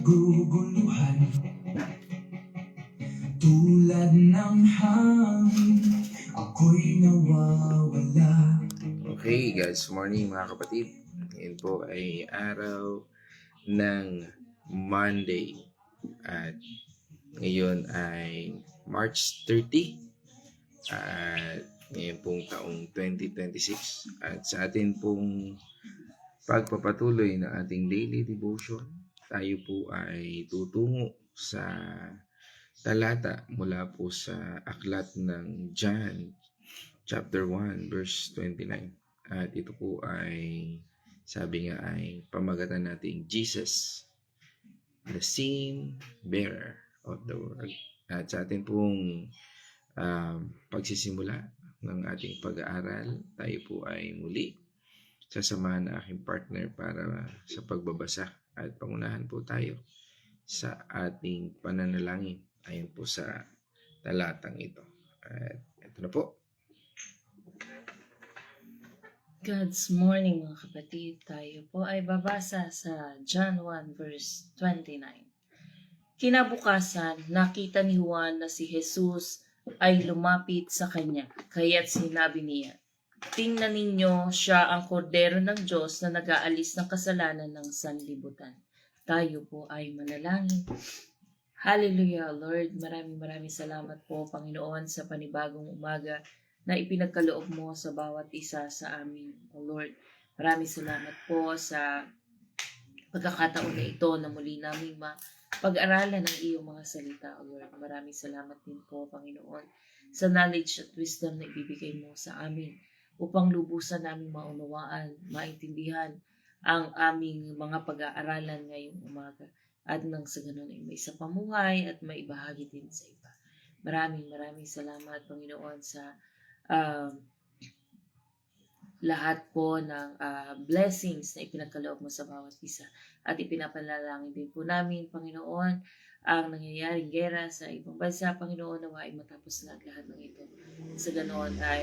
naguguluhan, tulad ng hangin, ako'y nawawala. Okay guys, morning mga kapatid. Ngayon po ay araw ng Monday at ngayon ay March 30 at ngayon pong taong 2026 at sa atin pong pagpapatuloy ng ating daily devotion, tayo po ay tutungo sa talata mula po sa aklat ng John chapter 1 verse 29. At ito po ay sabi nga ay pamagatan natin Jesus, the sin bearer of the world. At sa atin pong pagsisimula ng ating pag-aaral, tayo po ay muli sasamahan ng aking partner para sa pagbabasa at pangunahan po tayo sa ating pananalangin ayon po sa talatang ito. At ito na po. God's morning mga kapatid, tayo po ay babasa sa John 1 verse 29. Kinabukasan, nakita ni Juan na si Jesus ay lumapit sa kanya, kaya't sinabi niya, "Tingnan ninyo, siya ang kordero ng Diyos na nag-aalis ng kasalanan ng sanlibutan." Tayo po ay manalangin. Hallelujah, Lord. Maraming salamat po, Panginoon, sa panibagong umaga na ipinagkaloob mo sa bawat isa sa amin, O Lord. Maraming salamat po sa pagkakataon na ito na muli namin pag-aralan ang iyong mga salita, O Lord. Maraming salamat din po, Panginoon, sa knowledge at wisdom na ibibigay mo sa amin upang lubusan namin maunawaan, maintindihan ang aming mga pag-aaralan ngayong umaga. At nang sa ganun ay may sa pamuhay at may ibahagi din sa iba. Maraming salamat, Panginoon, sa lahat po ng blessings na ipinagkaloob mo sa bawat isa. At ipinapanalangin din po namin, Panginoon, ang nangyayaring gera sa ibang bansa, Panginoon, nawa ay matapos na lahat ng ito. Sa ganoon ay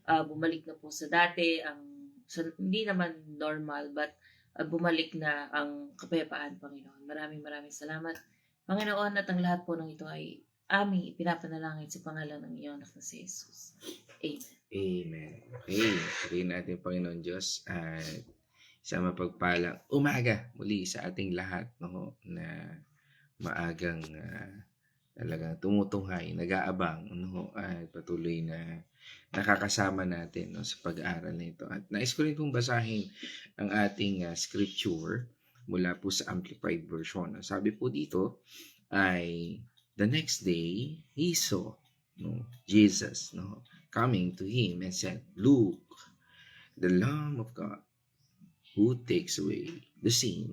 bumalik na po sa dati, hindi naman normal, but bumalik na ang kapayapaan, Panginoon. Maraming salamat, Panginoon, at ang lahat po ng ito ay aming ipinapanalangin sa pangalan ng iyong anak na si Jesus. Amen. Amen. Okay, purihin natin Panginoon Diyos at sa mapagpalang umaga muli sa ating lahat, no, na maagang talagang tumutunghay, nag-aabang, no, at patuloy na nakakasama natin, no, sa pag-aaral na ito. At nais ko rin pong basahin ang ating scripture mula po sa Amplified Version. Sabi po dito ay, the next day, he saw, no, Jesus, no, coming to him and said, "Look, the Lamb of God who takes away the sin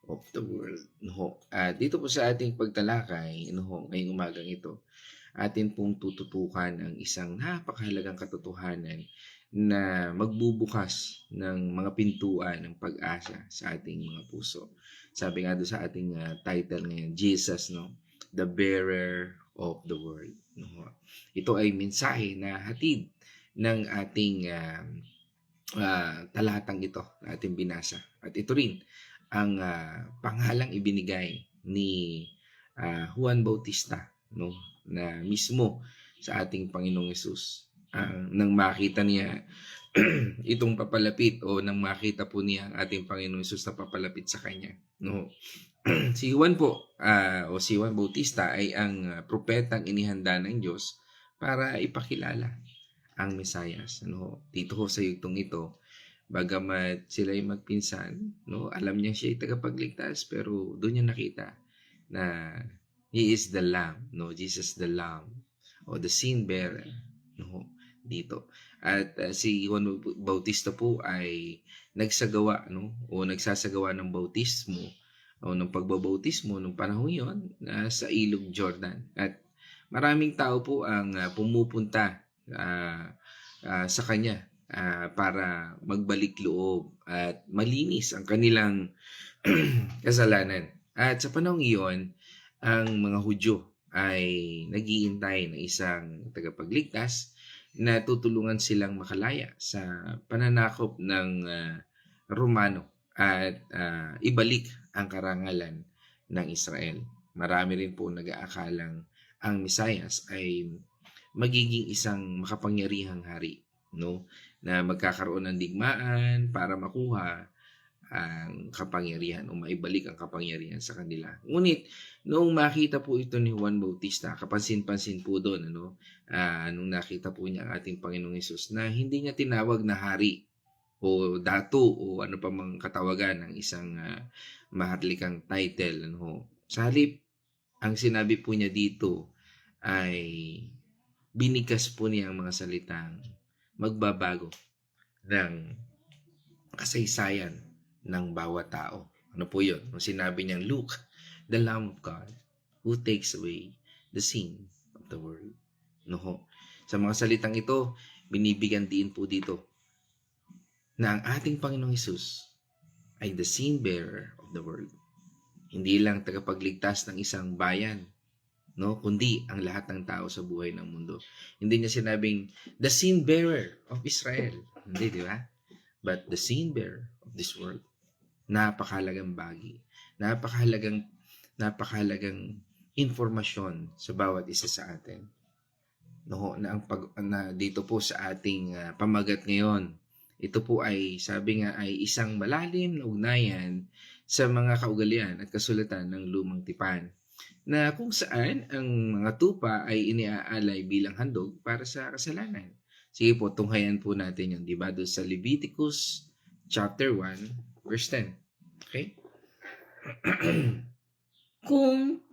of the world." No? At dito po sa ating pagtalakay, no, ngayong umagang ito, atin pong tututukan ang isang napakahalagang katotohanan na magbubukas ng mga pintuan ng pag-asa sa ating mga puso. Sabi nga doon sa ating title ngayon, Jesus, no, the bearer of the world. No? Ito ay mensahe na hatid ng ating talatang ito na ating binasa. At ito rin ang panghalang ibinigay ni Juan Bautista, no, na mismo sa ating Panginoong Hesus. Nang makita niya itong papalapit o nang makita po niya ang ating Panginoong Hesus na papalapit sa kanya, no. Si Juan po o si Juan Bautista ay ang propetang inihanda ng Diyos para ipakilala ang Mesayas, no. Dito ho sa yugtong ito, bagamat sila ay magpinsan, no, alam niya siya ay tagapagligtas, pero doon niya nakita na He is the Lamb, no, Jesus the Lamb o the sin bearer, no, dito. At si Juan Bautista po ay nagsagawa, no, o nagsasagawa ng bautismo o ng pagbabautismo nung panahon yon sa Ilog Jordan. At maraming tao po ang pumupunta sa kanya para magbalik loob at malinis ang kanilang kasalanan. At sa panahon iyon, ang mga Hudyo ay nag-iintay ng isang tagapagligtas na tutulungan silang makalaya sa pananakop ng Romano at ibalik ang karangalan ng Israel. Marami rin po nag-aakalang ang Mesiyas ay magiging isang makapangyarihang hari, no? Na magkakaroon ng digmaan para makuha ang kapangyarihan o maibalik ang kapangyarihan sa kanila. Ngunit, noong makita po ito ni Juan Bautista, kapansin-pansin po doon, nung nakita po niya ang ating Panginoong Hesus na hindi niya tinawag na hari o dato o ano pa mang katawagan ng isang maharlikang title. Sa halip, ang sinabi po niya dito ay binigkas po niya ang mga salitang magbabago ng kasaysayan ng bawat tao. Ano po yun? Nung sinabi niyang, "Look, the Lamb of God who takes away the sin of the world." Sa mga salitang ito, binibigyan din po dito na ang ating Panginoong Hesus ay the sin bearer of the world. Hindi lang tagapagligtas ng isang bayan, kundi ang lahat ng tao sa buhay ng mundo. Hindi niya sinabing the sin bearer of Israel. Hindi, di ba? But the sin bearer of this world. Napakahalagang bagay. Napakahalagang informasyon sa bawat isa sa atin. Na dito po sa ating pamagat ngayon, ito po ay, sabi nga, ay isang malalim na ugnayan sa mga kaugalian at kasulatan ng lumang tipan, na kung saan ang mga tupa ay iniaalay bilang handog para sa kasalanan. Sige po, tunghayan po natin yun, di ba? Doon sa Leviticus chapter 1, verse 10. Okay? Kung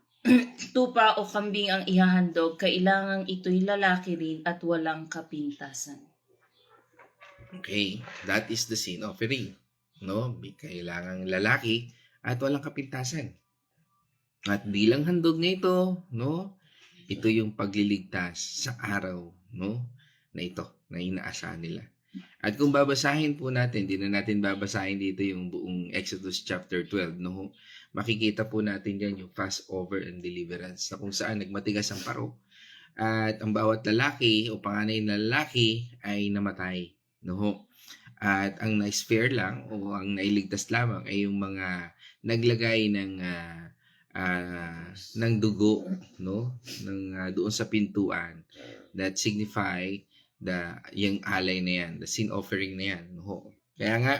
tupa o kambing ang ihahandog, kailangang ito'y lalaki rin at walang kapintasan. Okay, that is the sin offering. Kailangang lalaki at walang kapintasan. At bilang handog na ito, ito yung pagliligtas sa araw, na ito, na inaasahan nila. At kung babasahin po natin, di na natin babasahin dito yung buong Exodus chapter 12, makikita po natin dyan yung Passover and Deliverance, na kung saan nagmatigas ang paro at ang bawat lalaki o panganay na lalaki ay namatay. At ang na-spare lang o ang nailigtas lamang ay yung mga naglagay ng dugo, doon sa pintuan, that signify yung alay na yan, the sin offering na yan. Kaya nga,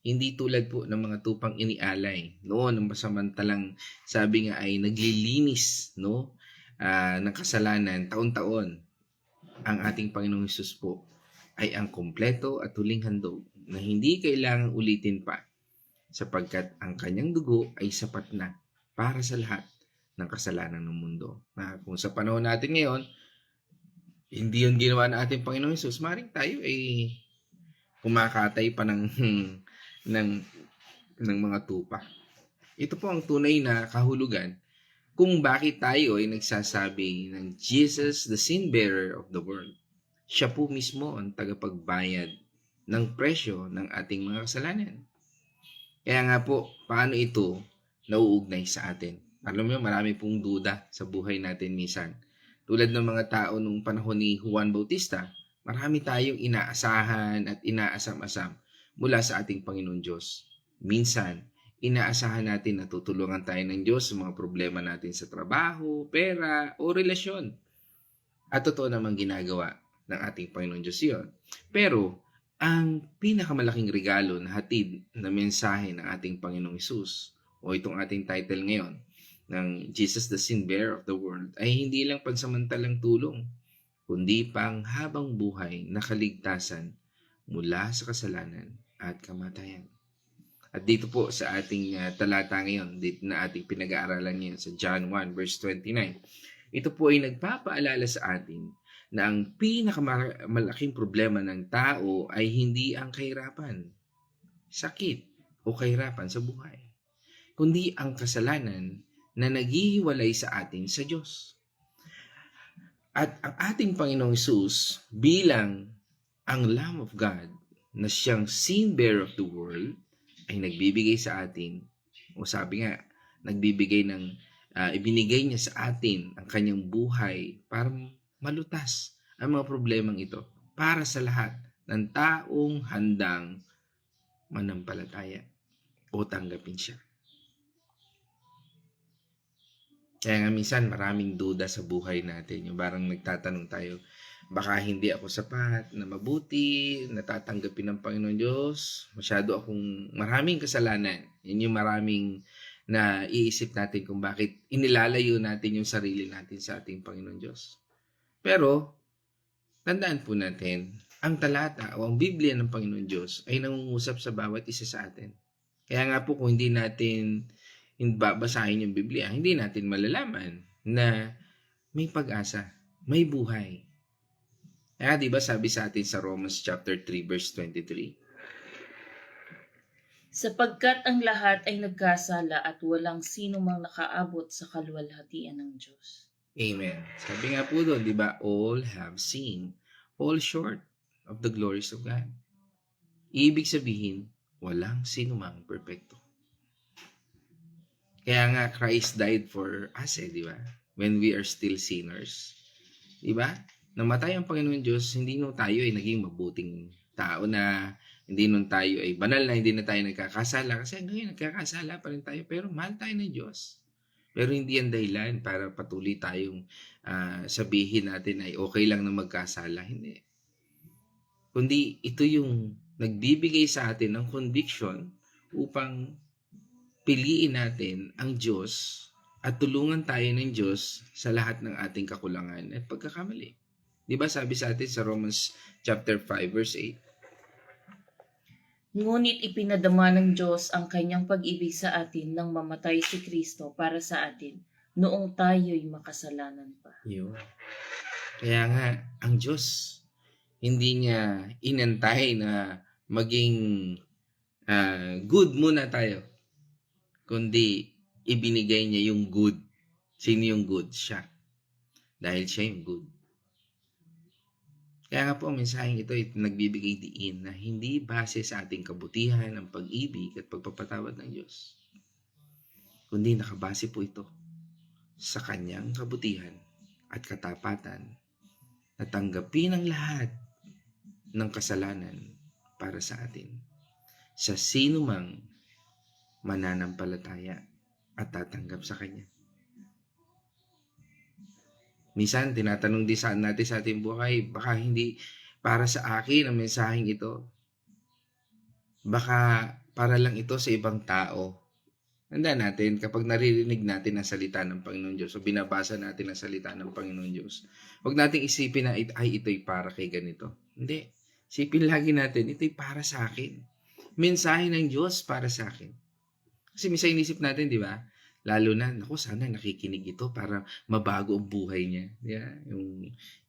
hindi tulad po ng mga tupang inialay noon, ang masamantalang sabi nga ay naglilinis ng kasalanan taon-taon. Ang ating Panginoong Hesus po ay ang kompleto at huling handog na hindi kailangang ulitin pa, sapagkat ang kanyang dugo ay sapat na para sa lahat ng kasalanan ng mundo. Na kung sa panahon natin ngayon, hindi yun ginawa ng ating Panginoong Hesus, maring tayo ay kumakatay pa ng mga tupa. Ito po ang tunay na kahulugan kung bakit tayo ay nagsasabi ng Jesus, the sin bearer of the world. Siya po mismo ang tagapagbayad ng presyo ng ating mga kasalanan. Kaya nga po, paano ito nauugnay sa atin? Alam mo, marami pong duda sa buhay natin minsan. Tulad ng mga tao nung panahon ni Juan Bautista, marami tayong inaasahan at inaasam-asam mula sa ating Panginoon Diyos. Minsan, inaasahan natin na tutulungan tayo ng Diyos sa mga problema natin sa trabaho, pera, o relasyon. At totoo namang ginagawa ng ating Panginoon Diyos yun. Pero, ang pinakamalaking regalo na hatid na mensahe ng ating Panginoong Hesus, o itong ating title ngayon, ng Jesus the Sin Bearer of the World, ay hindi lang pansamantalang tulong, kundi pang habang buhay na kaligtasan mula sa kasalanan at kamatayan. At dito po sa ating talata ngayon, dito na ating pinag-aaralan ngayon sa John 1 verse 29, ito po ay nagpapaalala sa atin na ang pinakamalaking problema ng tao ay hindi ang kahirapan, sakit o kahirapan sa buhay, kundi ang kasalanan na naghihiwalay sa atin sa Diyos. At ang ating Panginoong Hesus bilang ang Lamb of God na siyang sin bearer of the world ay nagbibigay sa atin, o sabi nga, ibinigay niya sa atin ang kanyang buhay para malutas ang mga problemang ito para sa lahat ng taong handang manampalataya. o tanggapin siya. Kaya nga minsan maraming duda sa buhay natin. Yung parang nagtatanong tayo, baka hindi ako sapat na mabuti, natatanggapin ng Panginoon Diyos. Masyado akong maraming kasalanan. Yun yung maraming na iisip natin kung bakit inilalayo natin yung sarili natin sa ating Panginoon Diyos. Pero, tandaan po natin, ang talata o ang Biblia ng Panginoon Diyos ay nangungusap sa bawat isa sa atin. Kaya nga po kung hindi natin babasahin yung Biblia, hindi natin malalaman na may pag-asa, may buhay. Kaya di ba sabi sa atin sa Romans chapter 3 verse 23? Sapagkat ang lahat ay nagkasala at walang sino mang nakaabot sa kaluwalhatian ng Diyos. Amen. Sabi nga po doon, di ba, all have sinned, fall short of the glories of God. Ibig sabihin, walang sino mang perfecto. Kaya nga, Christ died for us, di ba? When we are still sinners. Di ba? Namatay ang Panginoon Diyos, hindi no tayo ay naging mabuting tao na, hindi nun tayo ay banal na, hindi na tayo nagkakasala. Kasi hanggang ngayon, nagkakasala pa rin tayo. Pero mahal tayo ng Diyos. Pero hindi yan dahilan para patuloy tayong sabihin natin ay okay lang na magkasala. Hindi. Kundi ito yung nagbibigay sa atin ng conviction upang piliin natin ang Diyos at tulungan tayo ng Diyos sa lahat ng ating kakulangan at pagkakamali. Di ba sabi sa atin sa Romans chapter 5 verse 8? Ngunit ipinadama ng Diyos ang kanyang pag-ibig sa atin nang mamatay si Kristo para sa atin noong tayo'y makasalanan pa. Yun. Kaya nga, ang Diyos, hindi niya inantay na maging good muna tayo. Kundi, ibinigay niya yung good. Sino yung good? Siya. Dahil siya yung good. Kaya nga po, ang mensaheng ito ay nagbibigay diin na hindi base sa ating kabutihan, ang pag-ibig at pagpapatawad ng Diyos. Kundi nakabase po ito sa kanyang kabutihan at katapatan na tanggapin ang lahat ng kasalanan para sa atin sa sino mang mananampalataya at tatanggap sa Kanya. Minsan, tinatanong din natin sa ating buhay, baka hindi para sa akin ang mensaheng ito. Baka para lang ito sa ibang tao. Tandaan natin, kapag naririnig natin ang salita ng Panginoon Diyos o binabasa natin ang salita ng Panginoon Diyos, huwag nating isipin na ito'y para kay ganito. Hindi. Isipin lagi natin, ito'y para sa akin. Mensahe ng Diyos para sa akin. Kasi minsan inisip natin, di ba? Lalo na, sana nakikinig ito para mabago ang buhay niya. Yeah?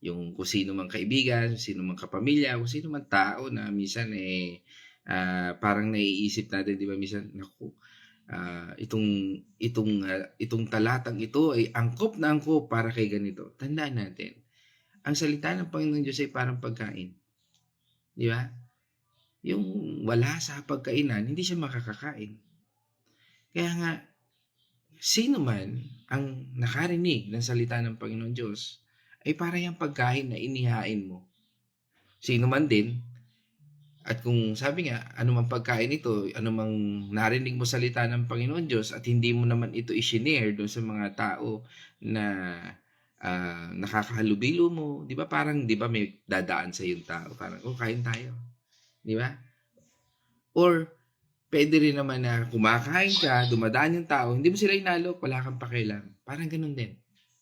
Yung kung sino mang kaibigan, kung sino mang kapamilya, kung sino mang tao na minsan parang naiisip natin, di ba? Minsan, itong talatang ito ay angkop na angkop para kay ganito. Tandaan natin, ang salita ng Panginoon Diyos ay parang pagkain. Di ba? Yung wala sa pagkainan, hindi siya makakakain. Kaya nga, sino man ang nakarinig ng salita ng Panginoon Diyos ay para yung pagkain na inihain mo. Sino man din, at kung sabi nga, anumang pagkain ito, anumang narinig mo salita ng Panginoon Diyos at hindi mo naman ito i-share doon sa mga tao na nakakahalubilo mo, di ba parang, di ba may dadaan sa yung tao, parang, kain tayo. Di ba? Or, pwede rin naman na kumakain ka, dumadaan yung tao, hindi mo sila inalok, wala kang pakialam. Parang ganun din.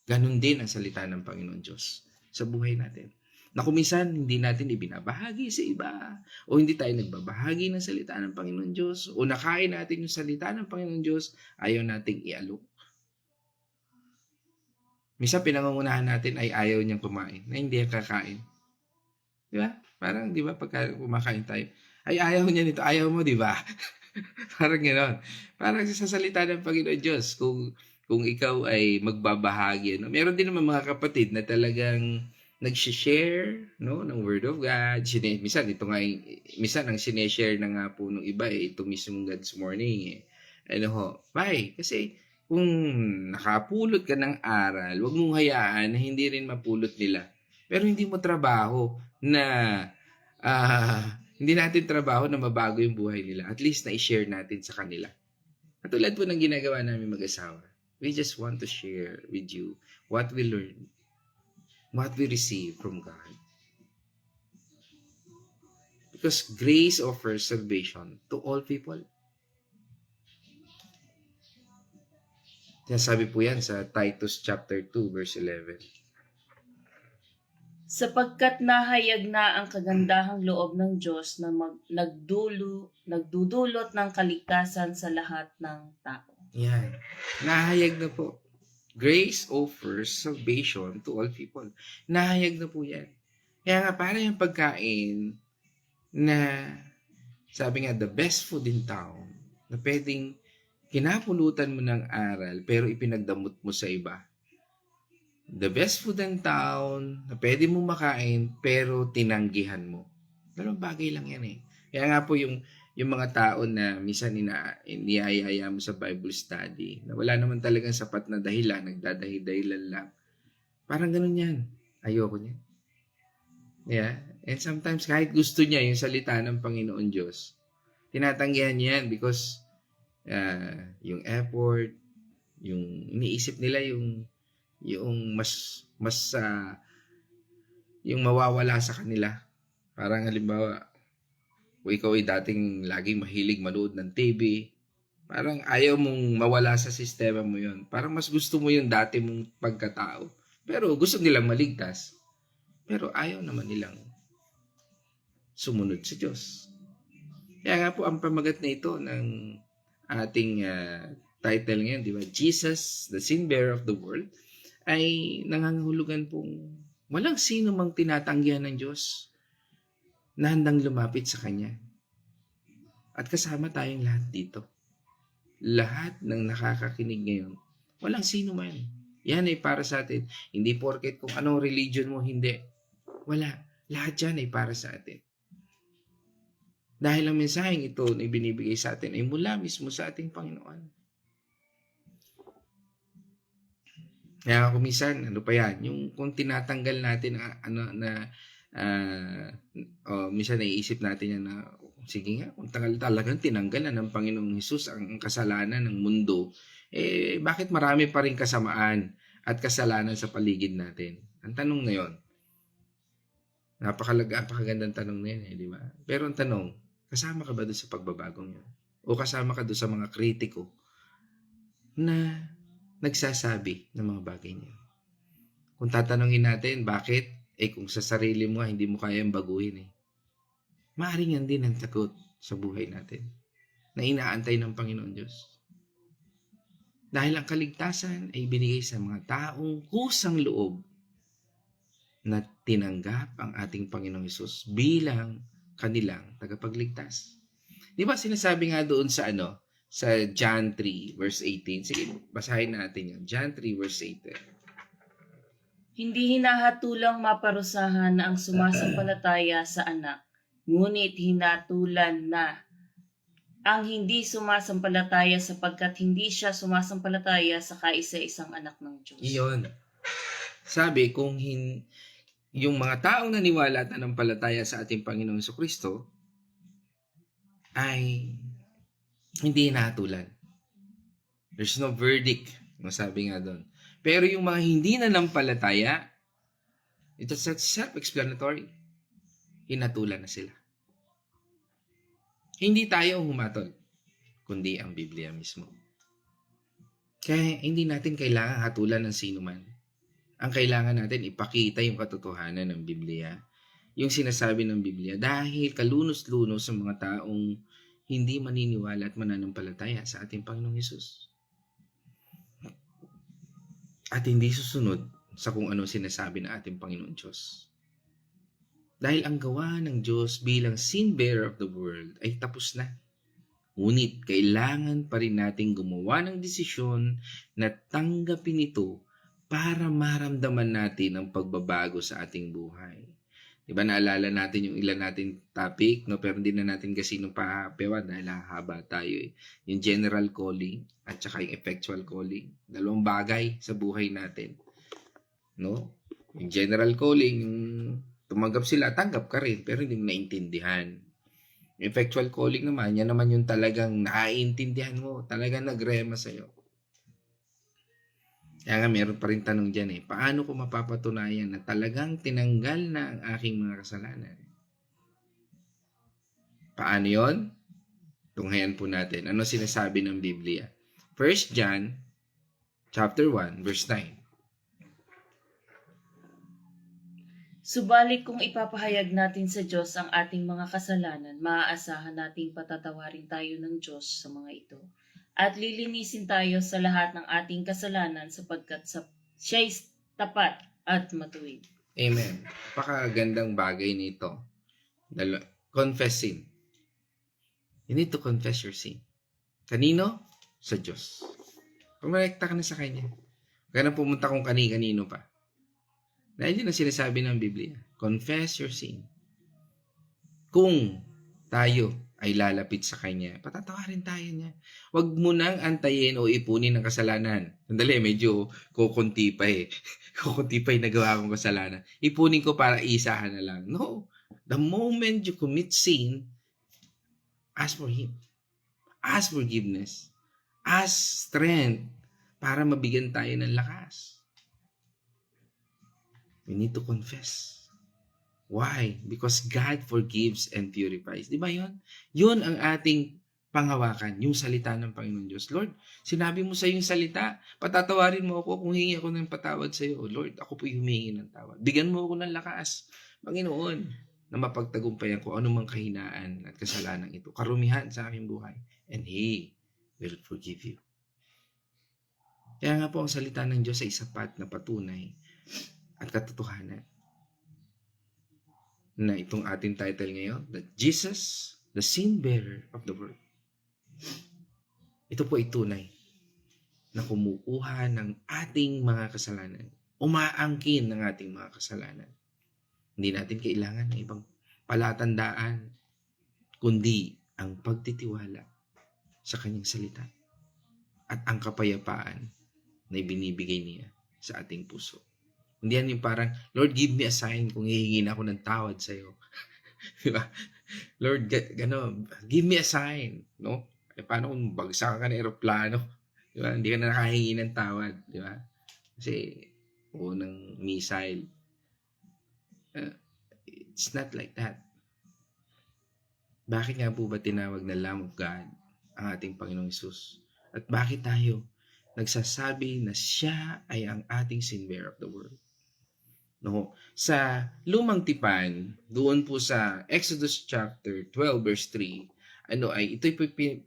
Ganun din ang salita ng Panginoon Diyos sa buhay natin. Na kung minsan, hindi natin ibinabahagi sa iba, o hindi tayo nagbabahagi ng salita ng Panginoon Diyos, o nakain natin yung salita ng Panginoon Diyos, ayaw nating ialok. Minsan, pinangungunahan natin ay ayaw niyang kumain, na hindi kakain. Di ba? Parang, di ba, pagka kumakain tayo, ay ayaw niya nito, ayaw mo, di ba? Parang gano'n. Parang sa salita ng Panginoon Diyos, kung ikaw ay magbabahagi, no? Meron din naman mga kapatid na talagang nag-share, no, ng Word of God. Minsan, minsan ang sineshare na nga po ng iba, ito mismo God's Morning. Why? Kasi kung nakapulot ka ng aral, huwag mong hayaan na hindi rin mapulot nila. Pero hindi mo trabaho na Hindi natin trabaho na mabago yung buhay nila. At least na-share natin sa kanila. Katulad po ng ginagawa namin mag-asawa. We just want to share with you what we learn, what we receive from God. Because grace offers salvation to all people. Sinasabi po yan sa Titus chapter 2 verse 11. Sapagkat nahayag na ang kagandahang loob ng Diyos na nagdudulot ng kaligtasan sa lahat ng tao. Yan. Nahayag na po. Grace offers salvation to all people. Nahayag na po yan. Kaya nga, para yung pagkain na, sabi nga, the best food in town, na pwedeng kinapulutan mo ng aral, pero ipinagdamot mo sa iba. The best food in town, na pwede mo makain, pero tinanggihan mo. Dalawang bagay lang yan eh. Kaya nga po yung mga tao na minsan niayaya mo sa Bible study, na wala naman talagang sapat na dahilan, nagdadahilan lang. Parang ganun yan. Ayoko niya. Yeah. And sometimes kahit gusto niya yung salita ng Panginoon Diyos, tinatanggihan niya yan because yung effort, yung iniisip nila yung yung mawawala sa kanila. Parang halimbawa, o ikaw ay dating laging mahilig manood ng TV, parang ayaw mong mawala sa sistema mo yun. Parang mas gusto mo yung dati mong pagkatao. Pero gusto nilang maligtas. Pero ayaw naman nilang sumunod sa Diyos. Kaya nga po, ang pamagat na ito ng ating title ngayon, di ba? Jesus, the sin bearer of the world, ay nangangahulugan pong walang sino mang tinatanggihan ng Diyos na handang lumapit sa Kanya. At kasama tayong lahat dito. Lahat ng nakakakinig ngayon, walang sino man. Yan ay para sa atin. Hindi porket kung anong religion mo, hindi. Wala. Lahat yan ay para sa atin. Dahil ang mensaheng ito na ibinibigay sa atin ay mula mismo sa ating Panginoon. Kaya kung minsan, ano pa yan, yung kung tinatanggal natin minsan naiisip natin yan na, sige nga, kung talagang tinanggal na ng Panginoong Hesus ang kasalanan ng mundo, bakit marami pa rin kasamaan at kasalanan sa paligid natin? Ang tanong na yun, napakagandang tanong na yan, di ba? Pero ang tanong, kasama ka ba doon sa pagbabagong yun? O kasama ka doon sa mga kritiko na nagsasabi ng mga bagay niya? Kung tatanungin natin, bakit? Kung sa sarili mo hindi mo kayang baguhin Maaaring yan din ang sagot sa buhay natin na inaantay ng Panginoon Diyos. Dahil ang kaligtasan ay binigay sa mga taong kusang loob na tinanggap ang ating Panginoong Hesus bilang kanilang tagapagligtas. Di ba sinasabi nga doon sa sa John 3 verse 18. Sige, basahin natin 'yon. John 3 verse 18. Hindi hinahatulang maparusahan ang sumasampalataya sa anak, ngunit hinatulan na ang hindi sumasampalataya sapagkat hindi siya sumasampalataya sa kaisa-isang anak ng Diyos. Iyon. Sabi, kung yung mga taong naniwala at nanampalataya sa ating Panginoong Jesucristo ay hindi hinahatulan. There's no verdict, masabi nga doon. Pero yung mga hindi nanampalataya, it's self-explanatory. Hinatulan na sila. Hindi tayo humatol, kundi ang Biblia mismo. Kaya hindi natin kailangan hatulan ng sino man. Ang kailangan natin ipakita yung katotohanan ng Biblia, yung sinasabi ng Biblia, dahil kalunos-lunos sa mga taong hindi maniniwala at mananampalataya sa ating Panginoong Hesus. At hindi susunod sa kung ano sinasabi ng ating Panginoon Diyos. Dahil ang gawa ng Diyos bilang sin bearer of the world ay tapos na. Ngunit kailangan pa rin natin gumawa ng desisyon na tanggapin ito para maramdaman natin ang pagbabago sa ating buhay. Diba naalala natin yung ilan nating topic, no? Pero hindi na natin kasi nung pahapewan dahil haba tayo Yung general calling at saka yung effectual calling. Dalawang bagay sa buhay natin. No? Yung general calling, yung tumanggap sila, tanggap ka rin, pero hindi mo naintindihan. Effectual calling naman, yan naman yung talagang naiintindihan mo, talagang nagrema sa'yo. Kaya nga meron pa rin tanong dyan paano ko mapapatunayan na talagang tinanggal na ang aking mga kasalanan? Paano yon? Tunghayan po natin. Ano sinasabi ng Biblia? 1 John chapter 1, verse 9. Subalit kung ipapahayag natin sa Diyos ang ating mga kasalanan, maaasahan nating patatawarin tayo ng Diyos sa mga ito. At lilinisin tayo sa lahat ng ating kasalanan sapagkat siya'y tapat at matuwid. Amen. Napakagandang bagay nito. Confess sin. You need to confess your sin. Kanino? Sa Diyos. Pumarekta ka na sa Kanya. Huwag ka na pumunta kung kani-kanino pa. Dahil yun ang sinasabi ng Biblia. Confess your sin. Kung tayo ay lalapit sa Kanya, patatawarin tayo niya. Huwag mo nang antayin o ipunin ng kasalanan. Sandali, medyo kukunti pa kukunti pa yung nagawa kong kasalanan. Ipunin ko para isahan na lang. No. The moment you commit sin, ask for Him. Ask forgiveness. Ask strength para mabigyan tayo ng lakas. We need to confess. Why? Because God forgives and purifies. Di ba yun? Yun ang ating panghawakan, yung salita ng Panginoon Diyos. Lord, sinabi mo sa yung salita, patatawarin mo ako kung hingi ako ng patawad sa iyo. Lord, ako po yung humingi ng tawad. Bigyan mo ako ng lakas, Panginoon, na mapagtagumpayan ko anumang kahinaan at kasalanan ito, karumihan sa aking buhay. And He will forgive you. Kaya nga po ang salita ng Diyos ay sapat na patunay at katotohanan na itong ating title ngayon, that Jesus, the sin bearer of the world. Ito po ay tunay na kumukuha ng ating mga kasalanan, umaangkin ng ating mga kasalanan. Hindi natin kailangan ng ibang palatandaan, kundi ang pagtitiwala sa Kanyang salita at ang kapayapaan na ibinibigay niya sa ating puso. Hindi yan yung parang, Lord, give me a sign kung hihingi na ako ng tawad sa iyo. Di ba? Lord, give me a sign. No? Paano kung bagsak ka ng aeroplano? Di ba? Hindi ka na nakahingi ng tawad. Di ba? Kasi, ng missile. It's not like that. Bakit nga po ba tinawag na Lamb of God ang ating Panginoong Hesus? At bakit tayo nagsasabi na siya ay ang ating sin bearer of the world? No, sa Lumang Tipan, doon po sa Exodus chapter 12 verse 3,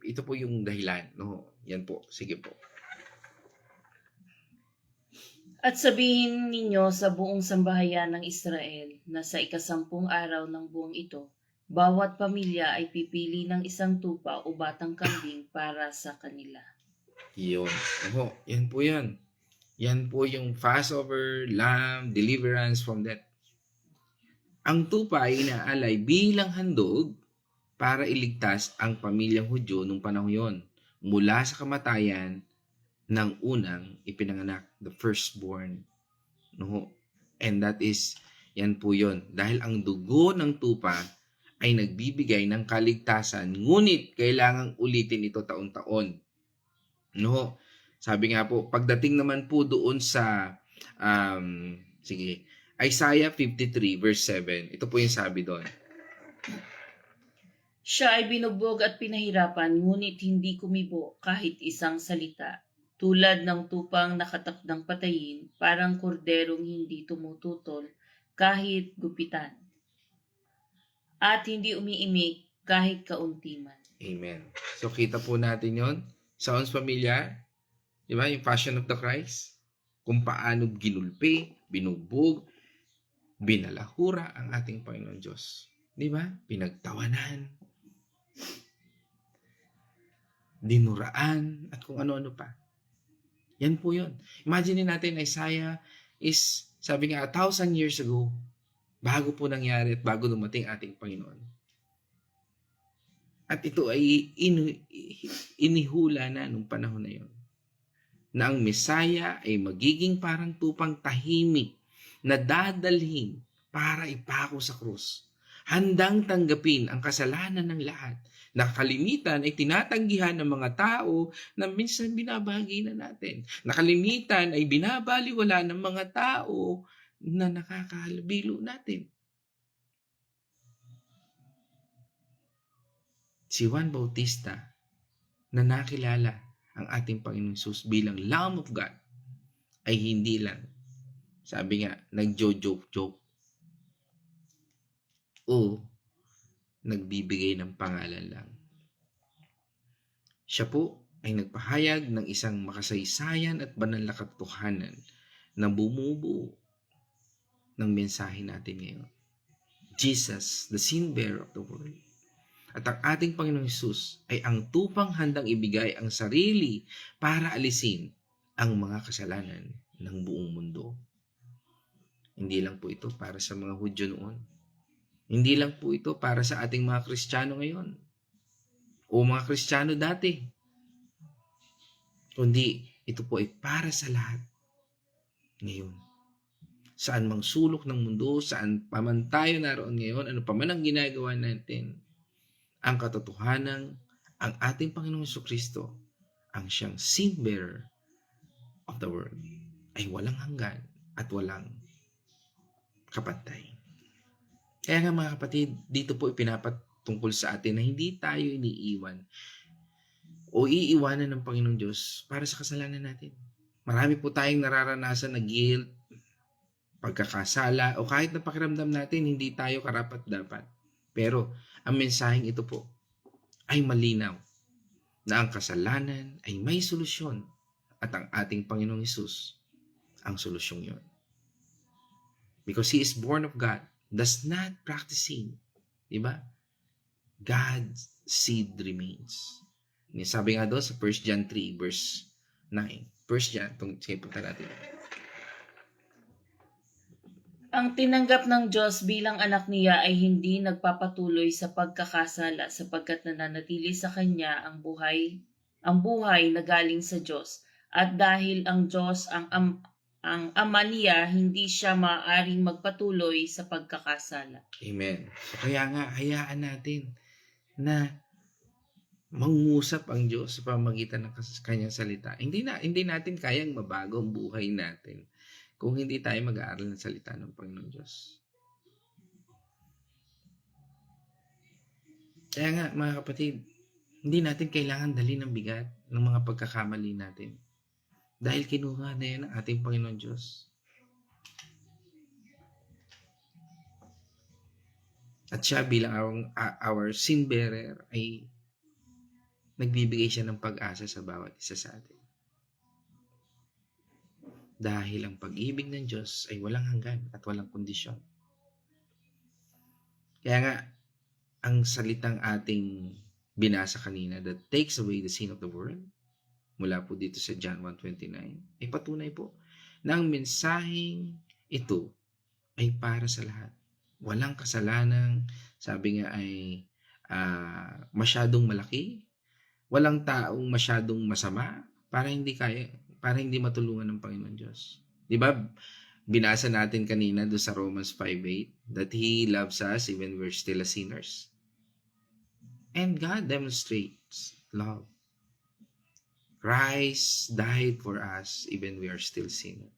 ito po yung dahilan, no? Yan po, sige po. At sabihin ninyo sa buong sambahayan ng Israel na sa 10 araw ng buwang ito, bawat pamilya ay pipili ng isang tupa o batang kambing para sa kanila. Yun. Yan po yan. Yan po yung Passover, lamb, deliverance from death. Ang tupa ay inaalay bilang handog para iligtas ang pamilyang Hudyo nung panahon yon mula sa kamatayan ng unang ipinanganak, the firstborn. No? And that is, yan po yon. Dahil ang dugo ng tupa ay nagbibigay ng kaligtasan, ngunit kailangang ulitin ito taon-taon. No? Sabi nga po, pagdating naman po doon sa Isaiah 53 verse 7, ito po yung sabi doon. Siya ay binugbog at pinahirapan, ngunit hindi kumibo kahit isang salita. Tulad ng tupang nakatakdang patayin, parang korderong hindi tumututol kahit gupitan. At hindi umiimik kahit kaunti man. Amen. So kita po natin yon. Sounds familiar? Di ba? Yung Passion of the Christ. Kung paano ginulpi, binugbog, binalahura ang ating Panginoon Diyos. Di ba? Pinagtawanan, dinuraan, at kung ano-ano pa. Yan po yun. Imagine natin, Isaiah is, sabi nga, 1,000 years ago, bago po nangyari at bago dumating ating Panginoon. At ito ay inihula na nung panahon na yun, na ang Mesaya ay magiging parang tupang tahimik na dadalhin para ipako sa krus handang tanggapin ang kasalanan ng lahat. Nakalimitan ay tinatanggihan ng mga tao na minsan binabahagi na natin. Nakalimitan ay binabaliwala ng mga tao na nakakahalubilo natin. Si Juan Bautista na nakilala ang ating Panginoong Hesus bilang Lamb of God ay hindi lang, sabi nga, nagjo-joke-joke o nagbibigay ng pangalan lang. Siya po ay nagpahayag ng isang makasaysayan at banal na katotohanan na bumubuo ng mensahe natin ngayon. Jesus, the sin bearer of the world. At ang ating Panginoong Hesus ay ang tupang handang ibigay ang sarili para alisin ang mga kasalanan ng buong mundo. Hindi lang po ito para sa mga Hudyo noon. Hindi lang po ito para sa ating mga Kristiyano ngayon o mga Kristiyano dati. Kundi ito po ay para sa lahat ngayon. Saan mang sulok ng mundo, saan pa man tayo naroon ngayon, ano pa man ang ginagawa natin, ang katotohanan, ang ating Panginoong Jesucristo, ang siyang sin bearer of the world, ay walang hanggan at walang kapantay. Kaya nga mga kapatid, dito po ipinapatungkol sa atin na hindi tayo iniiwan o iiwanan ng Panginoong Diyos para sa kasalanan natin. Marami po tayong nararanasan na guilt, pagkakasala, o kahit na pakiramdam natin hindi tayo karapat-dapat. Pero ang mensaheng ito po ay malinaw na ang kasalanan ay may solusyon at ang ating Panginoong Hesus ang solusyong yon. Because He is born of God, does not practice sin. Diba? God's seed remains. Sabi nga doon sa 1 John 3 verse 9. 1 John, sige, punta natin. Ang tinanggap ng Diyos bilang anak niya ay hindi nagpapatuloy sa pagkakasala sapagkat nananatili sa kanya ang buhay na galing sa Diyos. At dahil ang Diyos ang ama niya, hindi siya maaaring magpatuloy sa pagkakasala. Amen. So kaya nga, hayaan natin na mangusap ang Diyos sa pamamagitan ng kanyang salita. Hindi natin kayang mabago ang buhay natin kung hindi tayo mag-aaral ng salita ng Panginoong Diyos. Kaya nga, mga kapatid, hindi natin kailangan dali ng bigat ng mga pagkakamali natin. Dahil kinuha na yan ng ating Panginoong Diyos. At siya bilang our sin bearer ay nagbibigay siya ng pag-asa sa bawat isa sa atin. Dahil ang pag-ibig ng Diyos ay walang hanggan at walang kondisyon. Kaya nga, ang salitang ating binasa kanina that takes away the sin of the world, mula po dito sa John 1:29, ay patunay po na ang mensaheng ito ay para sa lahat. Walang kasalanan, sabi nga ay masyadong malaki, walang taong masyadong masama para hindi matulungan ng Panginoon Diyos. 'Di ba? Binasa natin kanina do sa Romans 5:8 that He loves us even we're still sinners. And God demonstrates love. Christ died for us even we are still sinners.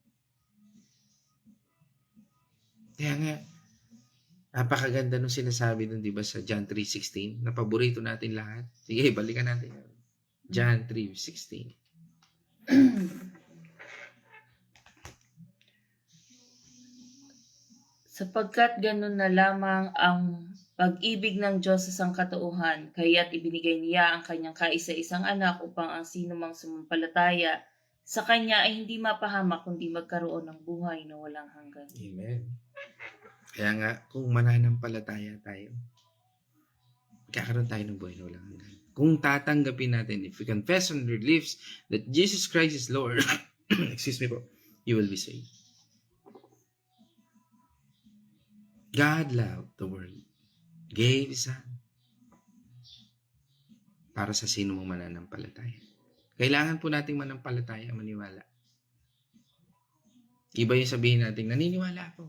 Kaya nga, napakaganda nung sinasabi nun, di ba, sa John 3:16, na paborito natin lahat. Sige, balikan natin. John 3:16. Sapagkat ganun na lamang ang pag-ibig ng Diyos sa sangkatauhan, kaya't ibinigay niya ang kanyang kaisa-isang anak upang ang sino mang sumampalataya sa kanya ay hindi mapahamak kundi magkaroon ng buhay na walang hanggan. Amen. Kaya nga, kung mananampalataya tayo, magkakaroon tayo ng buhay na walang hanggan. Kung tatanggapin natin, if we confess on our lips that Jesus Christ is Lord, excuse me po, you will be saved. God loved the world, gave His Son, para sa sino mong mananampalataya. Kailangan po nating manampalataya, maniwala. Iba yung sabihin natin, naniniwala ako.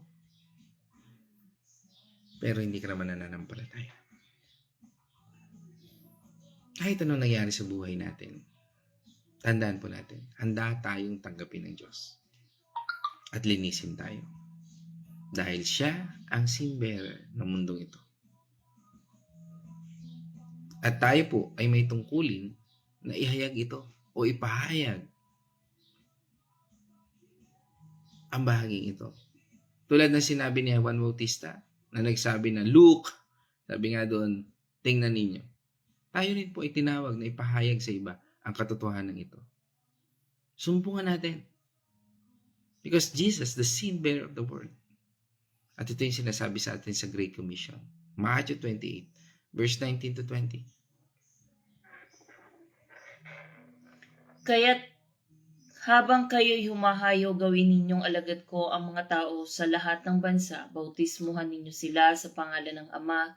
pero hindi ka naman nananampalataya. Kahit anong nangyari sa buhay natin, tandaan po natin, handa tayong tanggapin ng Diyos at linisin tayo. Dahil siya ang sin bearer ng mundong ito. At tayo po ay may tungkulin na ihayag ito o ipahayag ang bahaging ito. Tulad ng sinabi ni Juan Bautista na nagsabi na, "Look," sabi nga doon, "tingnan ninyo." Tayo rin po ay tinawag na ipahayag sa iba ang katotohanan ito. Sumpungan natin. Because Jesus, the sin bearer of the world. At ito yung sinasabi sa atin sa Great Commission. Matthew 28, verse 19 to 20. Kaya't habang kayo'y humahayo, gawin ninyong alagad ko ang mga tao sa lahat ng bansa. Bautismuhan ninyo sila sa pangalan ng Ama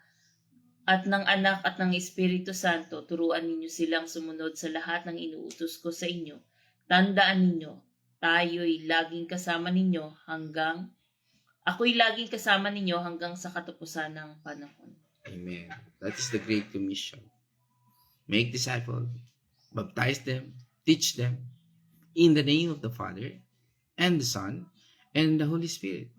at ng Anak at ng Espiritu Santo. Turuan ninyo silang sumunod sa lahat ng inuutos ko sa inyo. Tandaan ninyo, ako'y laging kasama ninyo hanggang sa katapusan ng panahon. Amen. That is the Great Commission. Make disciples, baptize them, teach them, in the name of the Father, and the Son, and the Holy Spirit.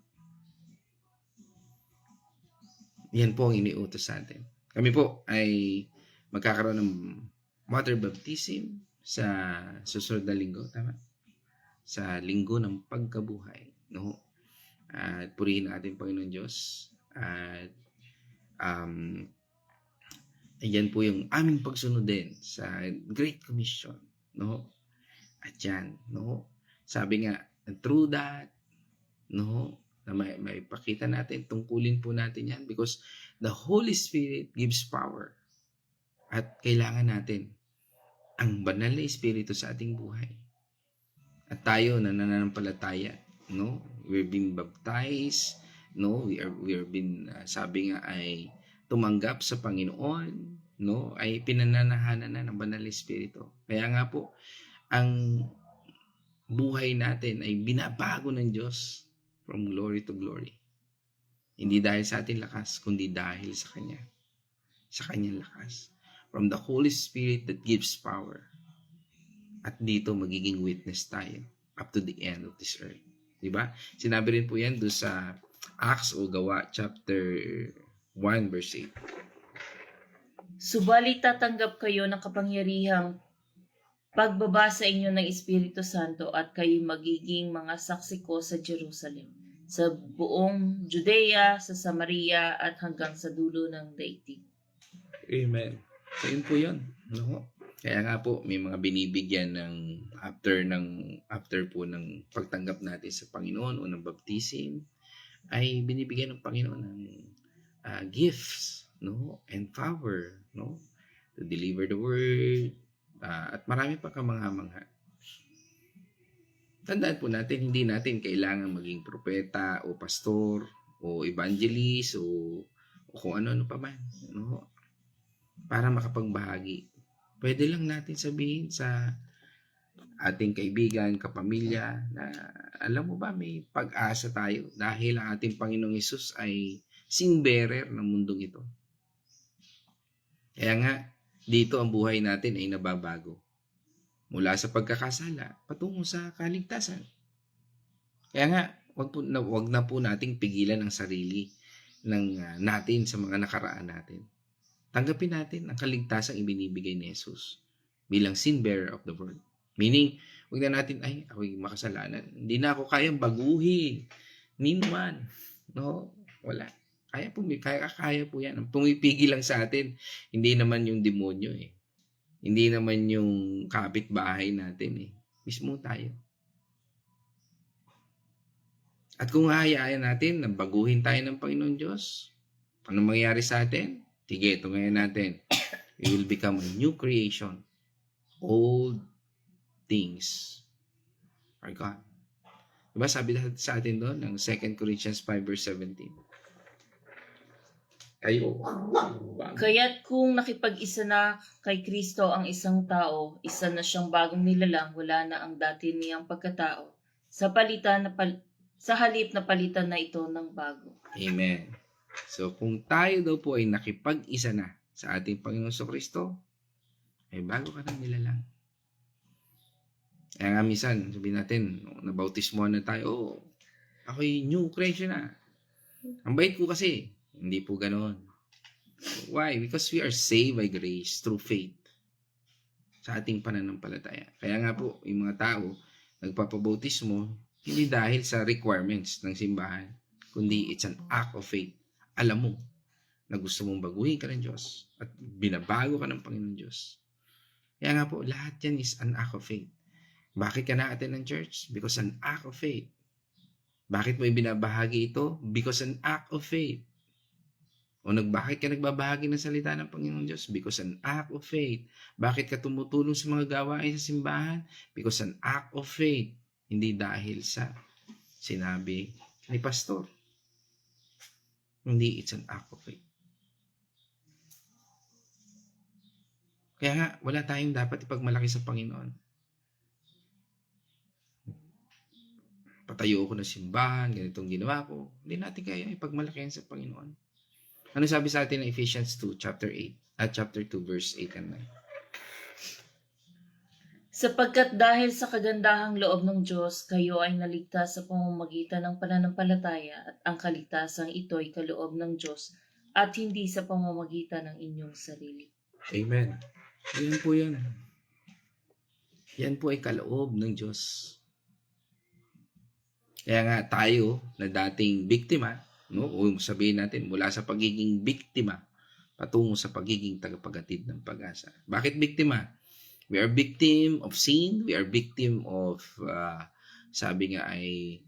Yan po ang iniutos sa atin. Kami po ay magkakaroon ng water baptism sa susunod na linggo, tama? Sa linggo ng pagkabuhay, no? At purihin ang ating Panginoon Diyos. At ayan po yung aming pagsunod din sa Great Commission, no? At yan, no? Sabi nga, through that, no? Na may pakita natin, tungkulin po natin yan because the Holy Spirit gives power. At kailangan natin ang banal na Espiritu sa ating buhay. At tayo na nananampalataya, no? We're being baptized, no? We are being, sabi nga ay tumanggap sa Panginoon, no? Ay pinananahanan na ng banal na Espiritu. Kaya nga po, ang buhay natin ay binabago ng Diyos from glory to glory. Hindi dahil sa ating lakas, kundi dahil sa Kanya. Sa Kanyang lakas. From the Holy Spirit that gives power. At dito magiging witness tayo up to the end of this earth. Diba? Sinabi rin po yan doon sa Acts o Gawa chapter 1 verse 8. Subalit tatanggap kayo ng kapangyarihang pagbaba sa inyo ng Espiritu Santo at kayo magiging mga saksi ko sa Jerusalem, sa buong Judea, sa Samaria at hanggang sa dulo ng daigdig. Amen. So yun po yun. No? Kaya nga po, may mga binibigyan ng after po ng pagtanggap natin sa Panginoon o ng baptism, ay binibigyan ng Panginoon ng gifts, no? And power, no? To deliver the word, at marami pa kamangha-mangha. Tandaan po natin, hindi natin kailangan maging propeta o pastor o evangelist o kung ano-ano pa man, no? Para makapagbahagi. Pwede lang natin sabihin sa ating kaibigan, kapamilya na alam mo ba may pag-asa tayo dahil ang ating Panginoong Hesus ay sin bearer ng mundong ito. Kaya nga, dito ang buhay natin ay nababago. Mula sa pagkakasala, patungo sa kaligtasan. Kaya nga, wag na po nating pigilan ang sarili natin sa mga nakaraan natin. Tanggapin natin ang kaligtasang ibinibigay ni Jesus bilang sin bearer of the world. Meaning, wag na natin, ako'y makasalanan. Hindi na ako kayang baguhin. Ninuman. No? Wala. Kaya po yan. Ang pumipigil lang sa atin, hindi naman yung demonyo eh. Hindi naman yung kapitbahay natin eh. Mismo tayo. At kung hahayaan natin na baguhin tayo ng Panginoon Diyos, ano mangyayari sa atin? Sige, ito ngayon natin. We will become a new creation. Old things are gone. Diba sabi sa atin doon ng 2 Corinthians 5 verse 17? Kaya't kung nakipag-isa na kay Kristo ang isang tao, isa na siyang bagong nilalang, wala na ang dati niyang pagkatao. Sa halip na palitan na ito ng bago. Amen. So, kung tayo daw po ay nakipag-isa na sa ating Panginoon Kristo, ay bago ka ng nilalang. Kaya nga minsan, sabihin natin, nabautismo na tayo, ako'y new creation na. Ang bait ko kasi, hindi po ganoon. Why? Because we are saved by grace through faith sa ating pananampalataya. Kaya nga po, yung mga tao, nagpapabautismo, hindi dahil sa requirements ng simbahan, kundi it's an act of faith. Alam mo na gusto mong baguhin ka ng Diyos at binabago ka ng Panginoon Diyos. Kaya nga po, lahat yan is an act of faith. Bakit ka na-attend ng church? Because an act of faith. Bakit mo ibinabahagi ito? Because an act of faith. O bakit ka nagbabahagi ng salita ng Panginoon Diyos? Because an act of faith. Bakit ka tumutulong sa mga gawain sa simbahan? Because an act of faith. Hindi dahil sa sinabi ni pastor. Hindi, it's an act of faith. Kaya nga, wala tayong dapat ipagmalaki sa Panginoon. Patayo ako ng simbahan, ganitong ginawa ko. Hindi natin kaya ipagmalaki sa Panginoon. Ano sabi sa atin ng Ephesians 2, chapter 8, at chapter 2, verse 8 and 9? Sapagkat dahil sa kagandahang loob ng Diyos, kayo ay naligtas sa pamamagitan ng pananampalataya at ang kaligtasang ito ay kaloob ng Diyos at hindi sa pamamagitan ng inyong sarili. Amen. Yan po yan. Yan po ay kaloob ng Diyos. Kaya nga tayo na dating biktima, no? O sabihin natin, mula sa pagiging biktima, patungo sa pagiging tagapaghatid ng pag-asa. Bakit biktima? We are victim of sin. We are victim of, sabi nga ay,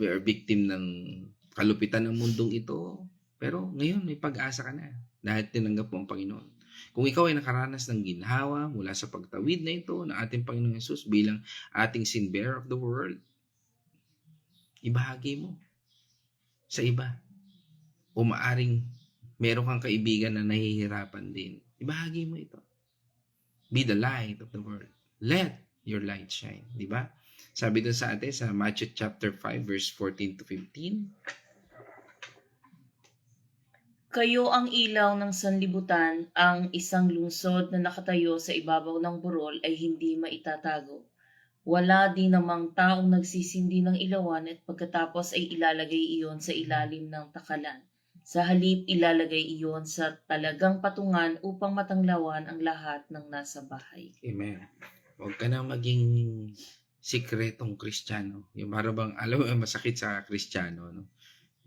we are victim ng kalupitan ng mundong ito. Pero ngayon, may pag-asa ka na. Dahil tinanggap mo ang Panginoon. Kung ikaw ay nakaranas ng ginhawa mula sa pagtawid na ito ng ating Panginoong Hesus bilang ating sin bearer of the world, ibahagi mo sa iba. O maaring meron kang kaibigan na nahihirapan din. Ibahagi mo ito. Be the light of the world. Let your light shine. Di ba? Sabi doon sa atin sa Matthew chapter 5 verse 14 to 15. Kayo ang ilaw ng sanlibutan, ang isang lungsod na nakatayo sa ibabaw ng burol ay hindi maitatago. Wala din namang taong nagsisindi ng ilawan at pagkatapos ay ilalagay iyon sa ilalim ng takalan. Sa halip, ilalagay iyon sa talagang patungan upang matanglawan ang lahat ng nasa bahay. Amen. Huwag ka na maging sikretong Kristiyano. Yung parang alam mo, masakit sa Kristiyano, no?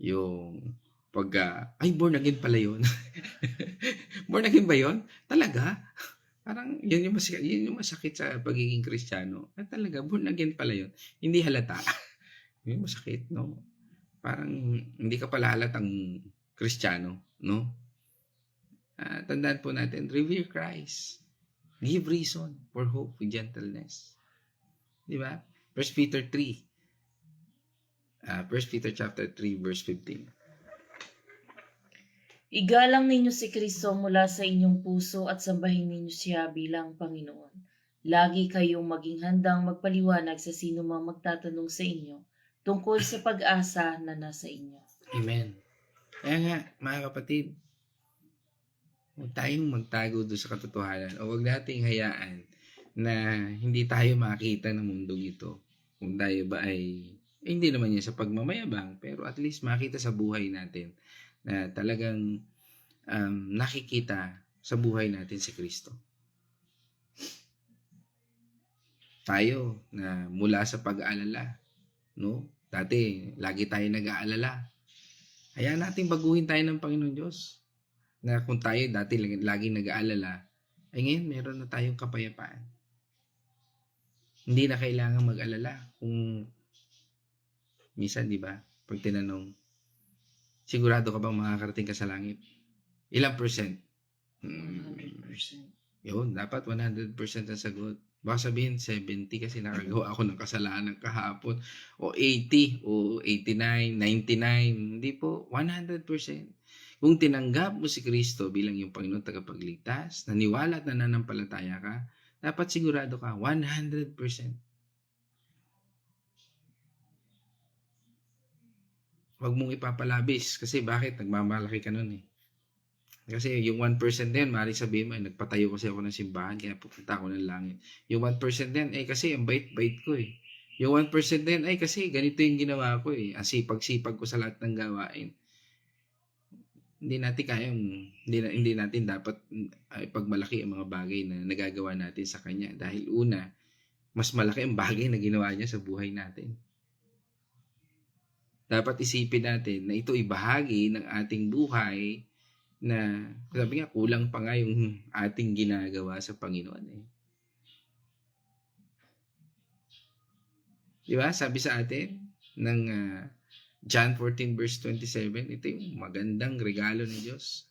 Yung pag, ay, born again pala yun. Born again ba yun? Talaga? Parang yun yung masakit sa pagiging Kristiyano. At talaga, born again pala yun. Hindi halata. Yun masakit, no? Parang hindi ka pala halatang Kristiyano, no? Tandaan po natin, revere Christ. Give reason for hope with gentleness. Di ba? 1 Peter 3. 1 Peter chapter 3, verse 15. Igalang ninyo si Kristo mula sa inyong puso at sambahin ninyo siya bilang Panginoon. Lagi kayong maging handang magpaliwanag sa sino mang magtatanong sa inyo tungkol sa pag-asa na nasa inyo. Amen. Kaya nga, mga kapatid, huwag tayong magtago doon sa katotohanan o huwag nating hayaan na hindi tayo makita ng mundong ito. Kung tayo ba ay, hindi naman yan sa pagmamayabang, pero at least makita sa buhay natin na talagang nakikita sa buhay natin si Kristo. Tayo na mula sa pag-aalala, no? Dati, lagi tayo nag-aalala. Hayaan natin baguhin tayo ng Panginoon Diyos. Na kung tayo dati laging nag-aalala, ay ngayon meron na tayong kapayapaan. Hindi na kailangan mag-alala. Kung minsan, di ba, pag tinanong, sigurado ka bang makakarating ka sa langit? Ilang percent? 100%. Yun, dapat 100% ang sagot. Baka sabihin 70 kasi nakagawa ako ng kasalanan kahapon. O 80, o 89, 99. Hindi po, 100%. Kung tinanggap mo si Kristo bilang yung Panginoon tagapagligtas, naniwala at nananampalataya ka, dapat sigurado ka, 100%. Huwag mong ipapalabis. Kasi bakit? Nagmamalaki ka nun eh. Kasi yung 1% din, maaaring sabihin mo, nagpatayo kasi ako ng simbahan, kaya pupunta ako ng langit. Yung 1% din, kasi ang bait-bait ko eh. Yung 1% din, kasi ganito yung ginawa ko eh. Ang sipag-sipag ko sa lahat ng gawain. Hindi natin dapat ipagmalaki ang mga bagay na nagagawa natin sa Kanya. Dahil una, mas malaki ang bagay na ginawa niya sa buhay natin. Dapat isipin natin na ito ay bahagi ng ating buhay na, sabi nga, kulang pa nga yung ating ginagawa sa Panginoon eh. Di ba? Sabi sa atin ng John 14 verse 27, ito yung magandang regalo ng Diyos.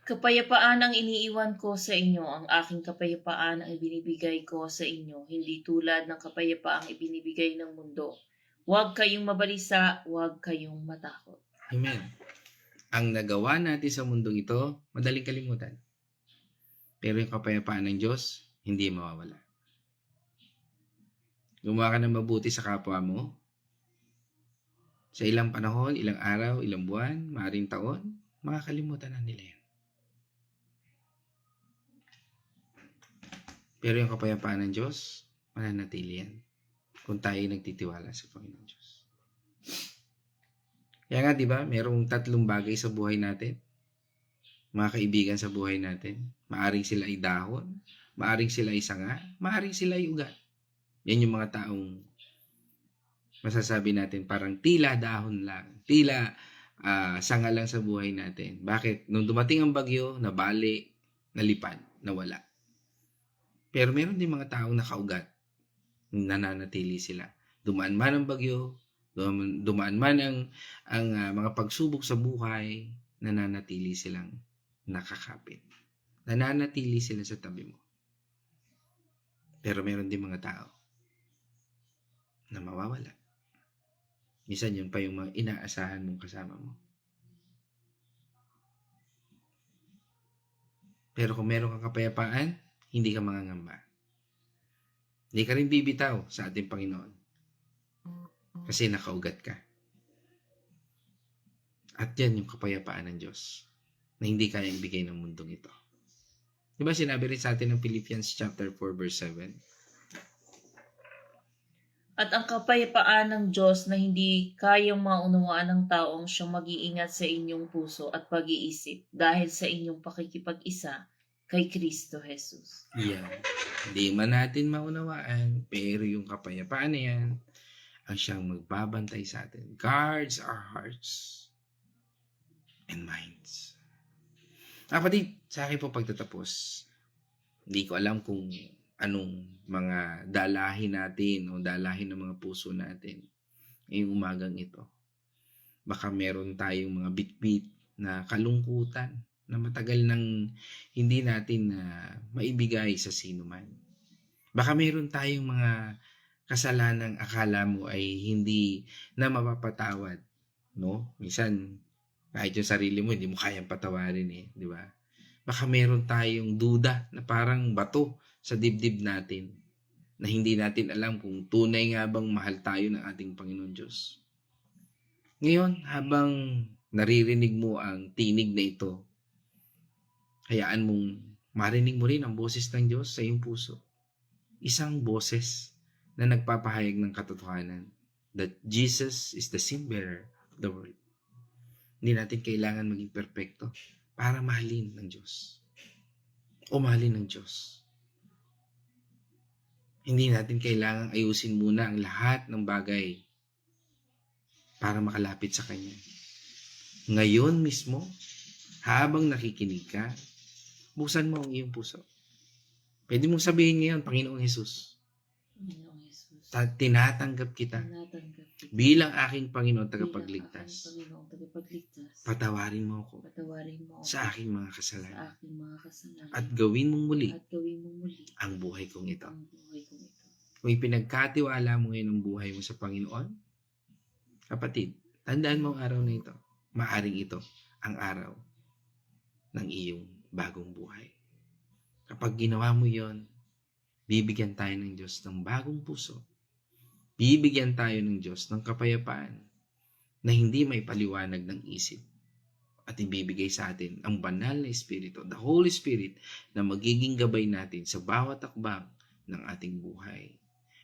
Kapayapaan ang iniiwan ko sa inyo, ang aking kapayapaan ang ibinibigay ko sa inyo, hindi tulad ng kapayapaang ibinibigay ng mundo. Huwag kayong mabalisa, huwag kayong matakot. Amen. Ang nagawa natin sa mundong ito, madaling kalimutan. Pero yung kapayapaan ng Diyos, hindi mawawala. Gumawa ka ng mabuti sa kapwa mo, sa ilang panahon, ilang araw, ilang buwan, maaaring taon, makakalimutan na nila yan. Pero yung kapayapaan ng Diyos, mananatili yan kung tayo nagtitiwala sa Panginoon Diyos. Kaya nga, di ba, merong 3 bagay sa buhay natin. Mga kaibigan sa buhay natin. Maaring sila ay dahon, maaring sila ay sanga, maaring sila ay ugat. Yan yung mga taong masasabi natin parang tila dahon lang, tila sanga lang sa buhay natin. Bakit? Nung dumating ang bagyo, nabali, nalipad, nawala. Pero meron din mga taong nakaugat, nananatili sila. Dumaan man ang bagyo, dumaan man ang mga pagsubok sa buhay, nananatili silang nakakapit. Nananatili sila sa tabi mo. Pero meron din mga tao na mawawala. Minsan yun pa yung mga inaasahan mong kasama mo. Pero kung meron kang kapayapaan, hindi ka mangangamba. Hindi ka rin bibitaw sa ating Panginoon. Kasi nakaugat ka. At yan yung kapayapaan ng Diyos na hindi kayang bigay ng mundong ito. Diba sinabi rin sa atin ng Philippians chapter 4 verse 7? At ang kapayapaan ng Diyos na hindi kayang maunawaan ng taong siyang mag-iingat sa inyong puso at pag-iisip dahil sa inyong pakikipag-isa kay Kristo Jesus. Yan. Hindi man natin maunawaan, pero yung kapayapaan na yan, ang siyang magbabantay sa atin. Guards our hearts and minds. Kapatid, sa akin po pagtatapos, hindi ko alam kung anong mga dalahin natin o dalahin ng mga puso natin ngayong umagang ito. Baka meron tayong mga bitbit na kalungkutan na matagal nang hindi natin maibigay sa sino man. Baka meron tayong mga kasalanang akala mo ay hindi na mapapatawad, no? Minsan, kahit yung sarili mo, hindi mo kayang patawarin eh, di ba? Baka meron tayong duda na parang bato sa dibdib natin na hindi natin alam kung tunay nga bang mahal tayo ng ating Panginoon Diyos. Ngayon, habang naririnig mo ang tinig na ito, hayaan mong marinig mo rin ang boses ng Diyos sa iyong puso. Isang boses na nagpapahayag ng katotohanan that Jesus is the sin bearer of the world. Hindi natin kailangan maging perfecto para mahalin ng Diyos o mahalin ng Diyos. Hindi natin kailangan ayusin muna ang lahat ng bagay para makalapit sa Kanya. Ngayon mismo, habang nakikinig ka, buksan mo ang iyong puso. Pwede mong sabihin ngayon, Panginoong Jesus, Panginoong Jesus, tinatanggap kita tinatanggap kita bilang aking Panginoon bilang aking tagapagligtas. Panginoong tagapagligtas. Patawarin mo ako Patawarin mo ako sa aking mga kasalanan sa aking mga kasalanan at gawin mong muli at gawin mo muli ang buhay kong ito. ang buhay kong ito. Kung ipinagkatiwala mo ngayon ang buhay mo sa Panginoon, kapatid, tandaan mo ang araw na ito. Maaring ito ang araw ng iyong bagong buhay. Kapag ginawa mo yon, bibigyan tayo ng Diyos ng bagong puso. Bibigyan tayo ng Diyos ng kapayapaan na hindi may paliwanag ng isip at ibibigay sa atin ang banal na Espiritu, the Holy Spirit, na magiging gabay natin sa bawat akbang ng ating buhay.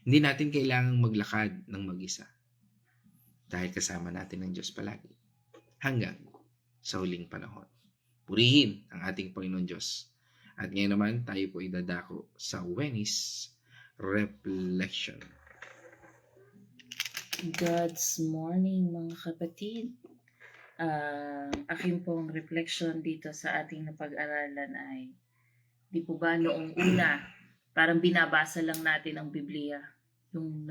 Hindi natin kailangang maglakad ng mag-isa dahil kasama natin ang Diyos palagi hanggang sa huling panahon. Purihin ang ating Panginoon Diyos. At ngayon naman tayo po idadako sa Wednesday Reflection. God's morning mga kapatid. Aking pong reflection dito sa ating napag-aralan ay, di po ba noong una, parang binabasa lang natin ang Biblia, yung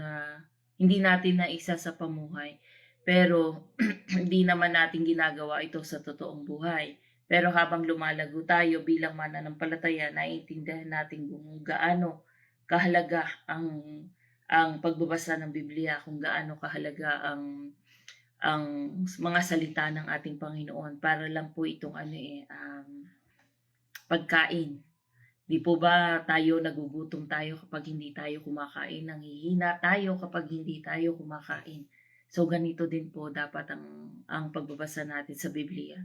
hindi natin na isa sa pamuhay, pero hindi naman natin ginagawa ito sa totoong buhay. Pero habang lumalago tayo bilang mananampalataya, naiintindihan natin kung gaano kahalaga ang pagbabasa ng Biblia, kung gaano kahalaga ang mga salita ng ating Panginoon. Para lang po itong pagkain. Di po ba tayo nagugutom tayo kapag hindi tayo kumakain? Nanghihina tayo kapag hindi tayo kumakain. So ganito din po dapat ang pagbabasa natin sa Biblia.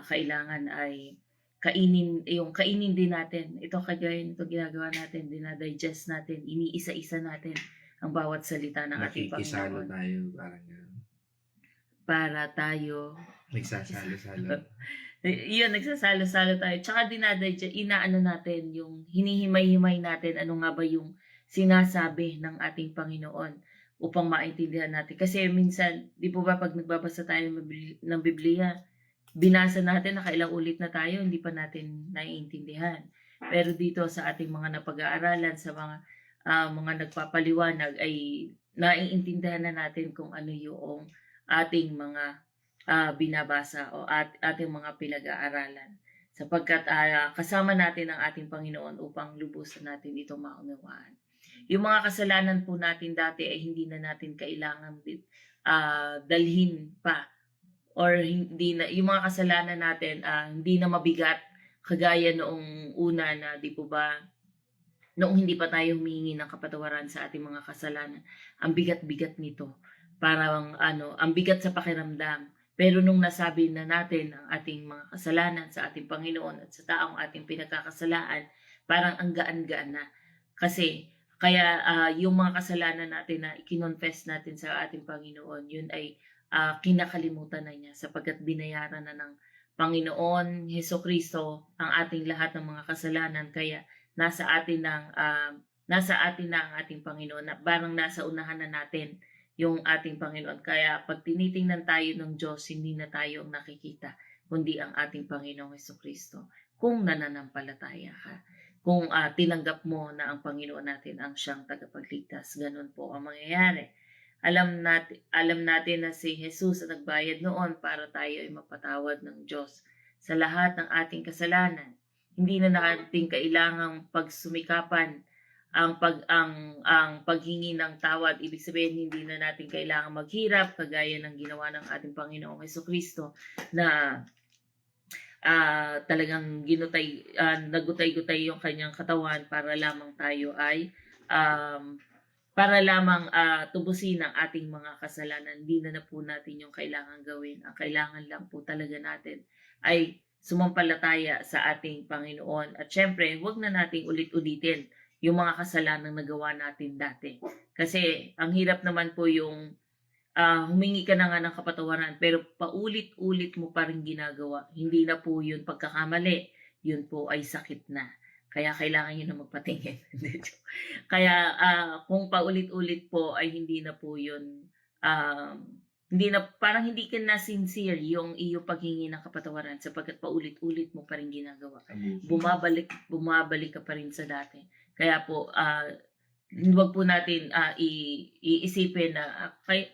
Kailangan ay kainin din natin. Ito kagaya nito ginagawa natin, dinadigest natin, iniisa-isa natin ang bawat salita ng ating Nakikisalo Panginoon. tayo, parang gano'n. Para tayo Nagsasalo-salo. yun, nagsasalo-salo tayo. Tsaka inaano natin, yung hinihimay-himay natin, ano nga ba yung sinasabi ng ating Panginoon upang maintindihan natin. Kasi minsan, di po ba pag nagbabasa tayo ng Biblia, binasa natin, nakailang ulit na tayo, hindi pa natin naiintindihan. Pero dito sa ating mga napag-aaralan, sa mga nagpapaliwanag, ay naiintindihan na natin kung ano yung ating mga binabasa o ating mga pinag-aaralan, sapagkat kasama natin ang ating Panginoon upang lubusan natin ito maunawaan. Yung mga kasalanan po natin dati ay hindi na natin kailangan dalhin pa, or hindi na yung mga kasalanan natin hindi na mabigat kagaya noong una na, di po ba, noong hindi pa tayo humingi ng kapatawaran sa ating mga kasalanan. Ang bigat-bigat nito. Parang ang bigat sa pakiramdam. Pero nung nasabi na natin ang ating mga kasalanan sa ating Panginoon at sa taong ating pinagkakasalaan, parang ang gaan-gaan na. Kasi kaya yung mga kasalanan natin na ikinonfess natin sa ating Panginoon, yun ay kinakalimutan na niya, sapagkat binayaran na ng Panginoon Hesukristo ang ating lahat ng mga kasalanan. Kaya nasa atin na ang ating Panginoon, na parang nasa unahan na natin yung ating Panginoon. Kaya pag tinitingnan tayo ng Diyos, hindi na tayo ang nakikita, kundi ang ating Panginoong Hesukristo. Kung nananampalataya ka, kung tinanggap mo na ang Panginoon natin ang siyang tagapagligtas, ganun po ang mangyayari. Alam natin na si Jesus ang nagbayad noon para tayo ay mapatawad ng Diyos sa lahat ng ating kasalanan. Hindi na natin kailangang pagsumikapan ang paghingi ng tawad. Ibig sabihin, hindi na natin kailangan maghirap kagaya ng ginawa ng ating Panginoong Hesukristo na talagang nagutay-gutay yung kanyang katawan para lamang tayo ay tubusin ang ating mga kasalanan. Hindi na po natin yung kailangan gawin. Ang kailangan lang po talaga natin ay sumampalataya sa ating Panginoon. At syempre, huwag na nating ulit-ulitin yung mga kasalanang nagawa natin dati. Kasi ang hirap naman po yung humingi ka na nga ng kapatawaran, pero paulit-ulit mo pa rin ginagawa. Hindi na po yun pagkakamali. Yun po ay sakit na. Kaya kailangan nyo na magpatingin. Kaya kung paulit-ulit po ay hindi na po yun, parang hindi ka na sincere yung iyong paghingi ng kapatawaran, sapagkat paulit-ulit mo pa rin ginagawa. Bumabalik ka pa rin sa dati. Kaya po, huwag po natin iisipin na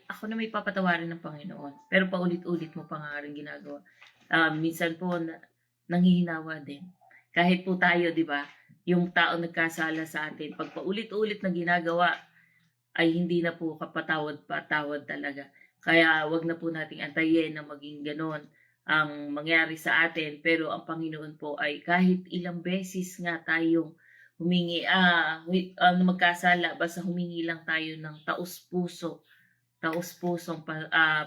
ako na may papatawarin ng Panginoon. Pero paulit-ulit mo pa nga rin ginagawa. Minsan po, nanghihinawa din. Kahit po tayo, di ba, yung tao nagkasala sa atin, pag paulit-ulit na ginagawa, ay hindi na po patawad talaga. Kaya wag na po nating antayin na maging ganon ang mangyari sa atin. Pero ang Panginoon po ay kahit ilang beses nga tayong humingi, magkasala, basta humingi lang tayo ng taos-puso, taos-pusong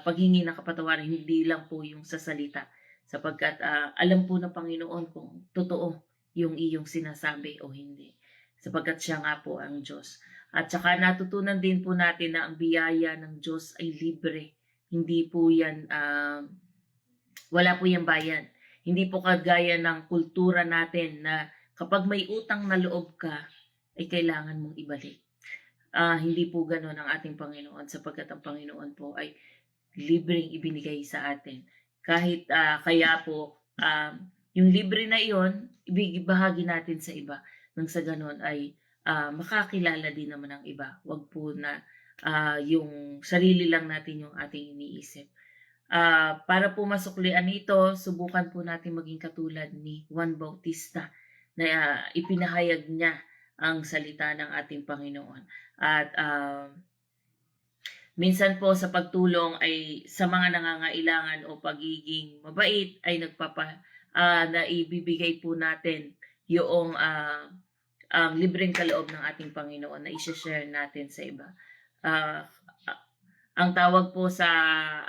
paghingi ng kapatawaran, hindi lang po yung sa salita. Sapagkat alam po ng Panginoon kung totoo yung iyong sinasabi o hindi. Sapagkat siya nga po ang Diyos. At saka natutunan din po natin na ang biyaya ng Diyos ay libre. Hindi po yan, wala po yung bayan. Hindi po kagaya ng kultura natin na kapag may utang na loob ka, ay kailangan mong ibalik. Hindi po gano'n ang ating Panginoon sapagkat ang Panginoon po ay libreng ibinigay sa atin. Kahit kaya po, yung libre na iyon, ibahagi natin sa iba. Nang sa gano'n ay makakilala din naman ang iba. Huwag po na yung sarili lang natin yung ating iniisip. Para po masuklian ito, subukan po natin maging katulad ni Juan Bautista na ipinahayag niya ang salita ng ating Panginoon. At minsan po sa pagtulong ay sa mga nangangailangan o pagiging mabait ay naibibigay po natin yung ang libreng kaloob ng ating Panginoon na i-share natin sa iba. Ang tawag po sa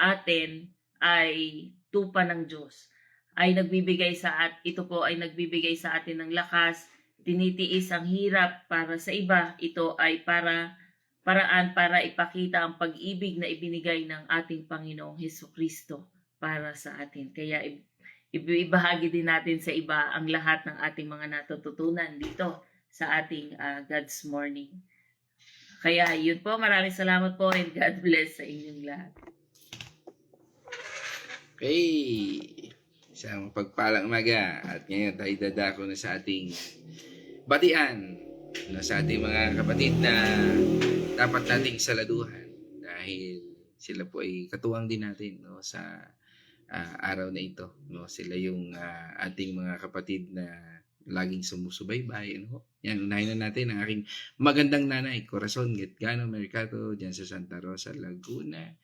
atin ay tupa ng Diyos. Ito po ay nagbibigay sa atin ng lakas, tinitiis ang hirap para sa iba. Ito ay paraan para ipakita ang pag-ibig na ibinigay ng ating Panginoong Hesukristo para sa atin. Kaya ibahagi din natin sa iba ang lahat ng ating mga natututunan dito sa ating God's Morning. Kaya yun po, maraming salamat po and God bless sa inyong lahat. Okay, isang pagpalang umaga at ngayon tayo dadako na sa ating batian sa ating mga kapatid na dapat nating saladuhan dahil sila po ay katuwang din natin sa araw na ito. Sila yung ating mga kapatid na laging sumusubaybay. Yan, unahin na natin ang aking magandang nanay, Corazon Getgano Mercado, dyan sa Santa Rosa, Laguna.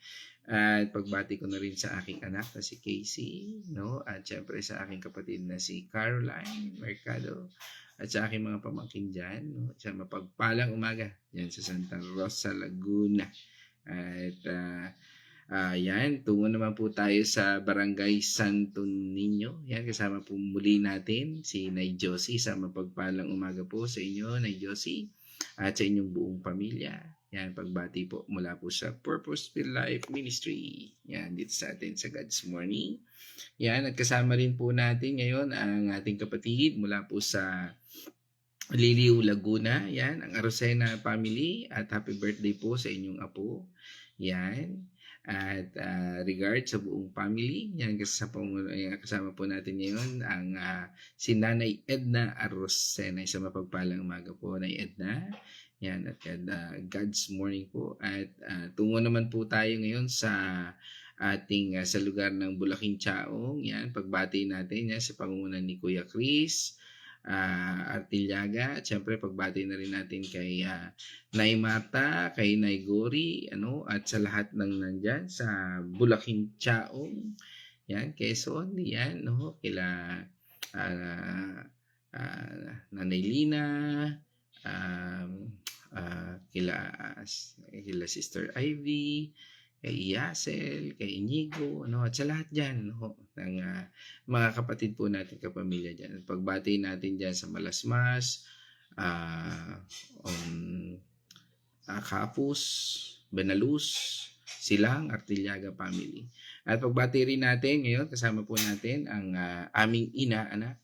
At pagbati ko na rin sa aking anak na si Casey, at syempre sa aking kapatid na si Caroline Mercado, at sa aking mga pamangkin dyan, sa mapagpalang umaga dyan sa Santa Rosa, Laguna. At yan, tungo naman po tayo sa Barangay Santo Niño. Yan, kasama po muli natin si Nay Josie. Sa mapagpalang umaga po sa inyo, Nay Josie, at sa inyong buong pamilya. Yan, pagbati po mula po sa Purposeful Life Ministry. Yan, dito sa atin sa God's Morning. Yan, at kasama rin po natin ngayon ang ating kapatid mula po sa Liliw, Laguna. Yan, ang Arosena family. At happy birthday po sa inyong apo. Yan. At regard sa buong family. Yan, kasama po natin ngayon ang si Nanay Edna Arosena. Sa mapagpalang umaga po, Nanay Edna. Yan, at God's Morning po. At tungo naman po tayo ngayon sa ating sa lugar ng Bulaking Chaong. Yan, pagbati natin yan sa pangungunan ni Kuya Chris Artillaga. At syempre pagbati na rin natin kay Nay Marta, kay Nay Gori, at sa lahat ng nandyan sa Bulaking Chaong. Yan, Quezon, yan, kila Nanay Lina, kila Sister Ivy, kay Yasel, kay Inigo, at sa lahat dyan ng mga kapatid po natin, kapamilya dyan. Pagbati natin dyan sa Malasmas, Kapus, Benalus, Silang, Artillaga family. At pagbati rin natin ngayon, kasama po natin ang aming ina-anak,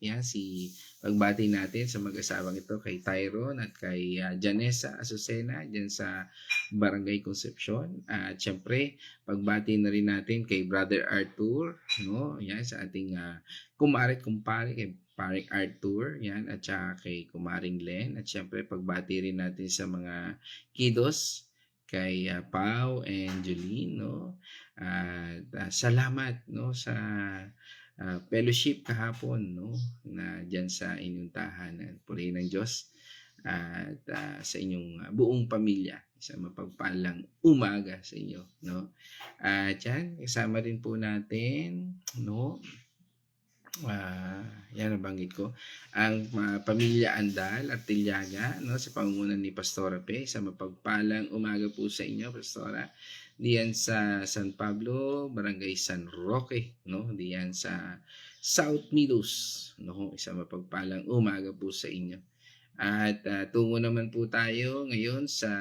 pagbati natin sa mag-asawang ito kay Tyrone at kay Janessa Azucena dyan sa Barangay Concepcion. At syempre, pagbati na rin natin kay Brother Arthur, sa ating kumpare kay Paring Arthur, at saka kay Kumaring Len. At syempre, pagbati rin natin sa mga kiddos, kay Pau and Jolene, at salamat sa fellowship kahapon na diyan sa inyong tahanan. Purihin ng Diyos at sa inyong buong pamilya. Sa mapagpalang umaga sa inyo, At yan, kasama rin po natin, yan nabanggit ko, ang pamilya Andal at Tilyaga, sa pangungunan ni Pastora Pe. Sa mapagpalang umaga po sa inyo, Pastora. diyan sa San Pablo, Barangay San Roque, no? Diyan sa South Meadows, no? Isang mapagpalang umaga po sa inyo. At tungo naman po tayo ngayon sa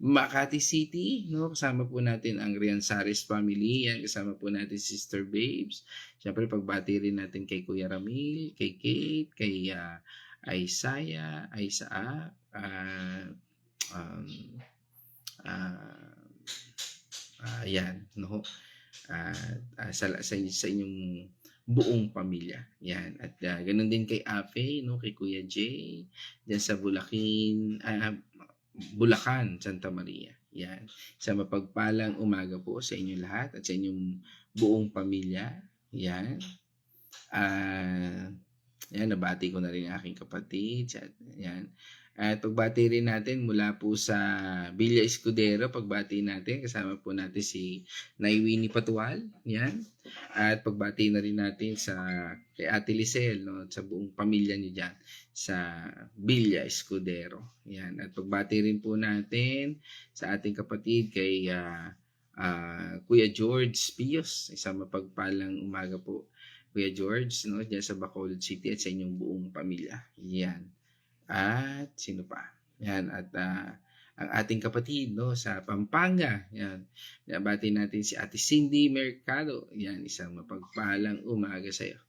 Makati City, no? Kasama po natin ang Rianzares family, yan, kasama po natin Sister Babes. Siyempre, pagbati rin natin kay Kuya Ramil, kay Kate, kay Isaiah, um, yan, no? Sa inyong buong pamilya. Yan. At ganun din kay Afe, no? Kay Kuya Jay, dyan sa Bulacan, Santa Maria. Yan. Sa mapagpalang umaga po sa inyong lahat at sa inyong buong pamilya. Yan. Yan, nabati ko na rin ang aking kapatid. Yan. At pagbati rin natin mula po sa Villa Escudero, pagbati natin, kasama po natin si Naiwini Patual, yan. At pagbati na rin natin kay Ate Lisel, no, sa buong pamilya niyo dyan sa Villa Escudero. Yan. At pagbati rin po natin sa ating kapatid kay Kuya George Pios, isang mapagpalang umaga po, Kuya George, no, dyan sa Bacolod City at sa inyong buong pamilya. Yan. At sino pa? Yan, at ang ating kapatid, no, sa Pampanga. Yan. Nabati natin si Ate Cindy Mercado. Yan, isang mapagpalang umaga sa iyo.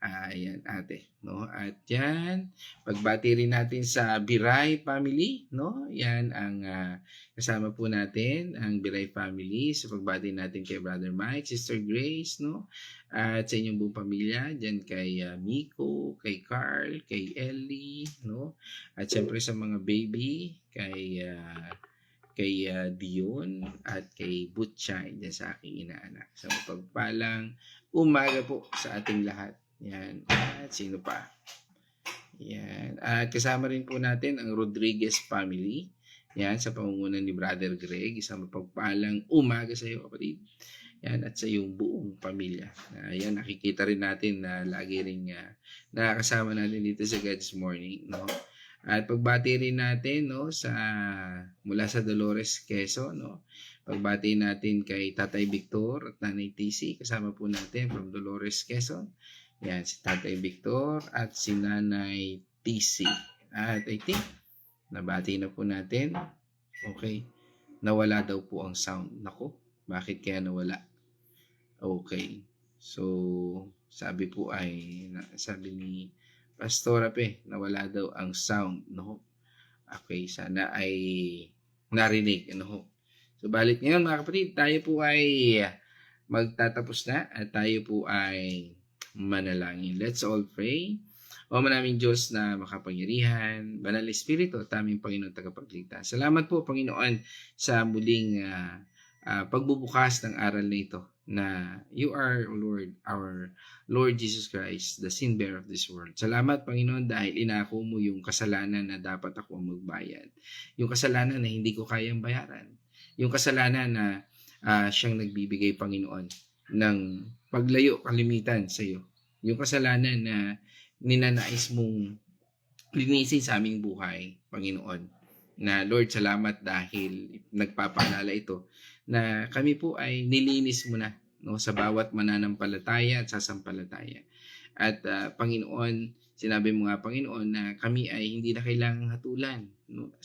Ayan, ate, no? At yan, pagbati rin natin sa Biray family, no? Yan ang kasama po natin, ang Biray family. So pagbati natin kay Brother Mike, Sister Grace, no? At sa inyong buong pamilya, dyan kay Miko, kay Carl, kay Ellie, no? At syempre sa mga baby, kay Dion at kay Butchay, dyan sa aking inaanak. So pagpalang umaga po sa ating lahat. Yan. At sino pa? Yan. At kasama rin po natin ang Rodriguez family. Yan, sa pamumuno ni Brother Greg. Isang mapagpalang umaga sa iyo, kapatid. Yan, at sa iyong buong pamilya. Yan, nakikita rin natin na lagi rin nakakasama natin dito sa God's Morning, no? At pagbati rin natin, no, mula sa Dolores, Quezon, no? Pagbati natin kay Tatay Victor at Nanay TC. Kasama po natin from Dolores, Quezon. Yan, si Tatay Victor at si Nanay TC. At I think, nabati na po natin. Okay. Nawala daw po ang sound. Nako, bakit kaya nawala? Okay. So, sabi ni Pastora Pe, nawala daw ang sound. No? Okay, sana ay narinig. No? So, balik ngayon mga kapatid, tayo po ay magtatapos na at tayo po ay manalangin. Let's all pray. O manaming Diyos na makapangyarihan, banal Espiritu at aming Panginoon tagapagligtas. Salamat po, Panginoon, sa muling pagbubukas ng aral na ito na you are, Lord, our Lord Jesus Christ, the sin bearer of this world. Salamat, Panginoon, dahil inako mo yung kasalanan na dapat ako ang magbayad. Yung kasalanan na hindi ko kayang bayaran. Yung kasalanan na siyang nagbibigay, Panginoon, ng paglayo kalimitan sa iyo. Yung kasalanan na ninanais mong linisin sa aming buhay, Panginoon. Na Lord, salamat dahil nagpapaalala ito na kami po ay nilinis mo na, no, sa bawat mananampalataya at sasampalataya. At Panginoon, sinabi mo nga, Panginoon, na kami ay hindi na kailangang hatulan, no,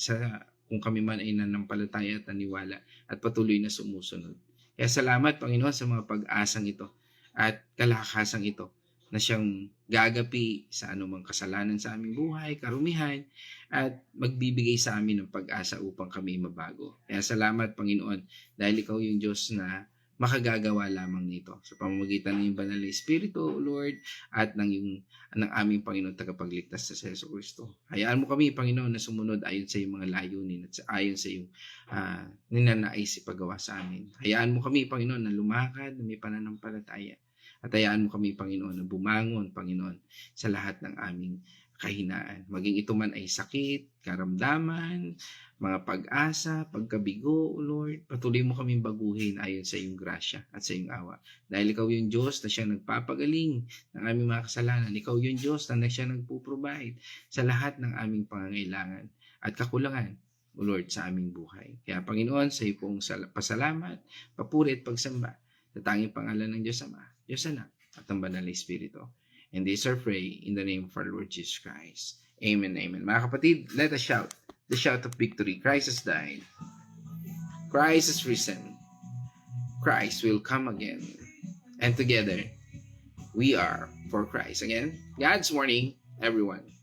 kung kami man ay nanampalataya at naniwala at patuloy na sumusunod. Kaya salamat, Panginoon, sa mga pag-asang ito at kalakasang ito na siyang gagapi sa anumang kasalanan sa aming buhay, karumihan, at magbibigay sa amin ng pag-asa upang kami mabago. Kaya salamat, Panginoon, dahil ikaw yung Diyos na makagagawa lamang nito sa pamamagitan ng iyong banal na Espiritu, Lord, at ng aming Panginoon tagapagligtas sa Yesu Kristo. Hayaan mo kami, Panginoon, na sumunod ayon sa iyong mga layunin at ayon sa iyong ninanais ipagawa sa amin. Hayaan mo kami, Panginoon, na lumakad, na may pananampalataya. At hayaan mo kami, Panginoon, na bumangon, Panginoon, sa lahat ng aming kahinaan. Maging ito man ay sakit, karamdaman, mga pag-asa, pagkabigo, Lord, patuloy mo kaming baguhin ayon sa iyong grasya at sa iyong awa. Dahil ikaw yung Diyos na siyang nagpapagaling ng aming mga kasalanan. Ikaw yung Diyos na siyang nagpo-provide sa lahat ng aming pangangailangan at kakulangan. O Lord, sa aming buhay. Kaya Panginoon, sa iyo pong pasalamat, papuri at pagsamba sa tanging pangalan ng Diyos Ama, Diyos Anak, at ang Banal na Espiritu. And this are pray in the name of our Lord Jesus Christ. Amen, amen. Mga kapatid, let us shout the shout of victory. Christ has died. Christ is risen. Christ will come again. And together, we are for Christ. Again, God's morning, everyone.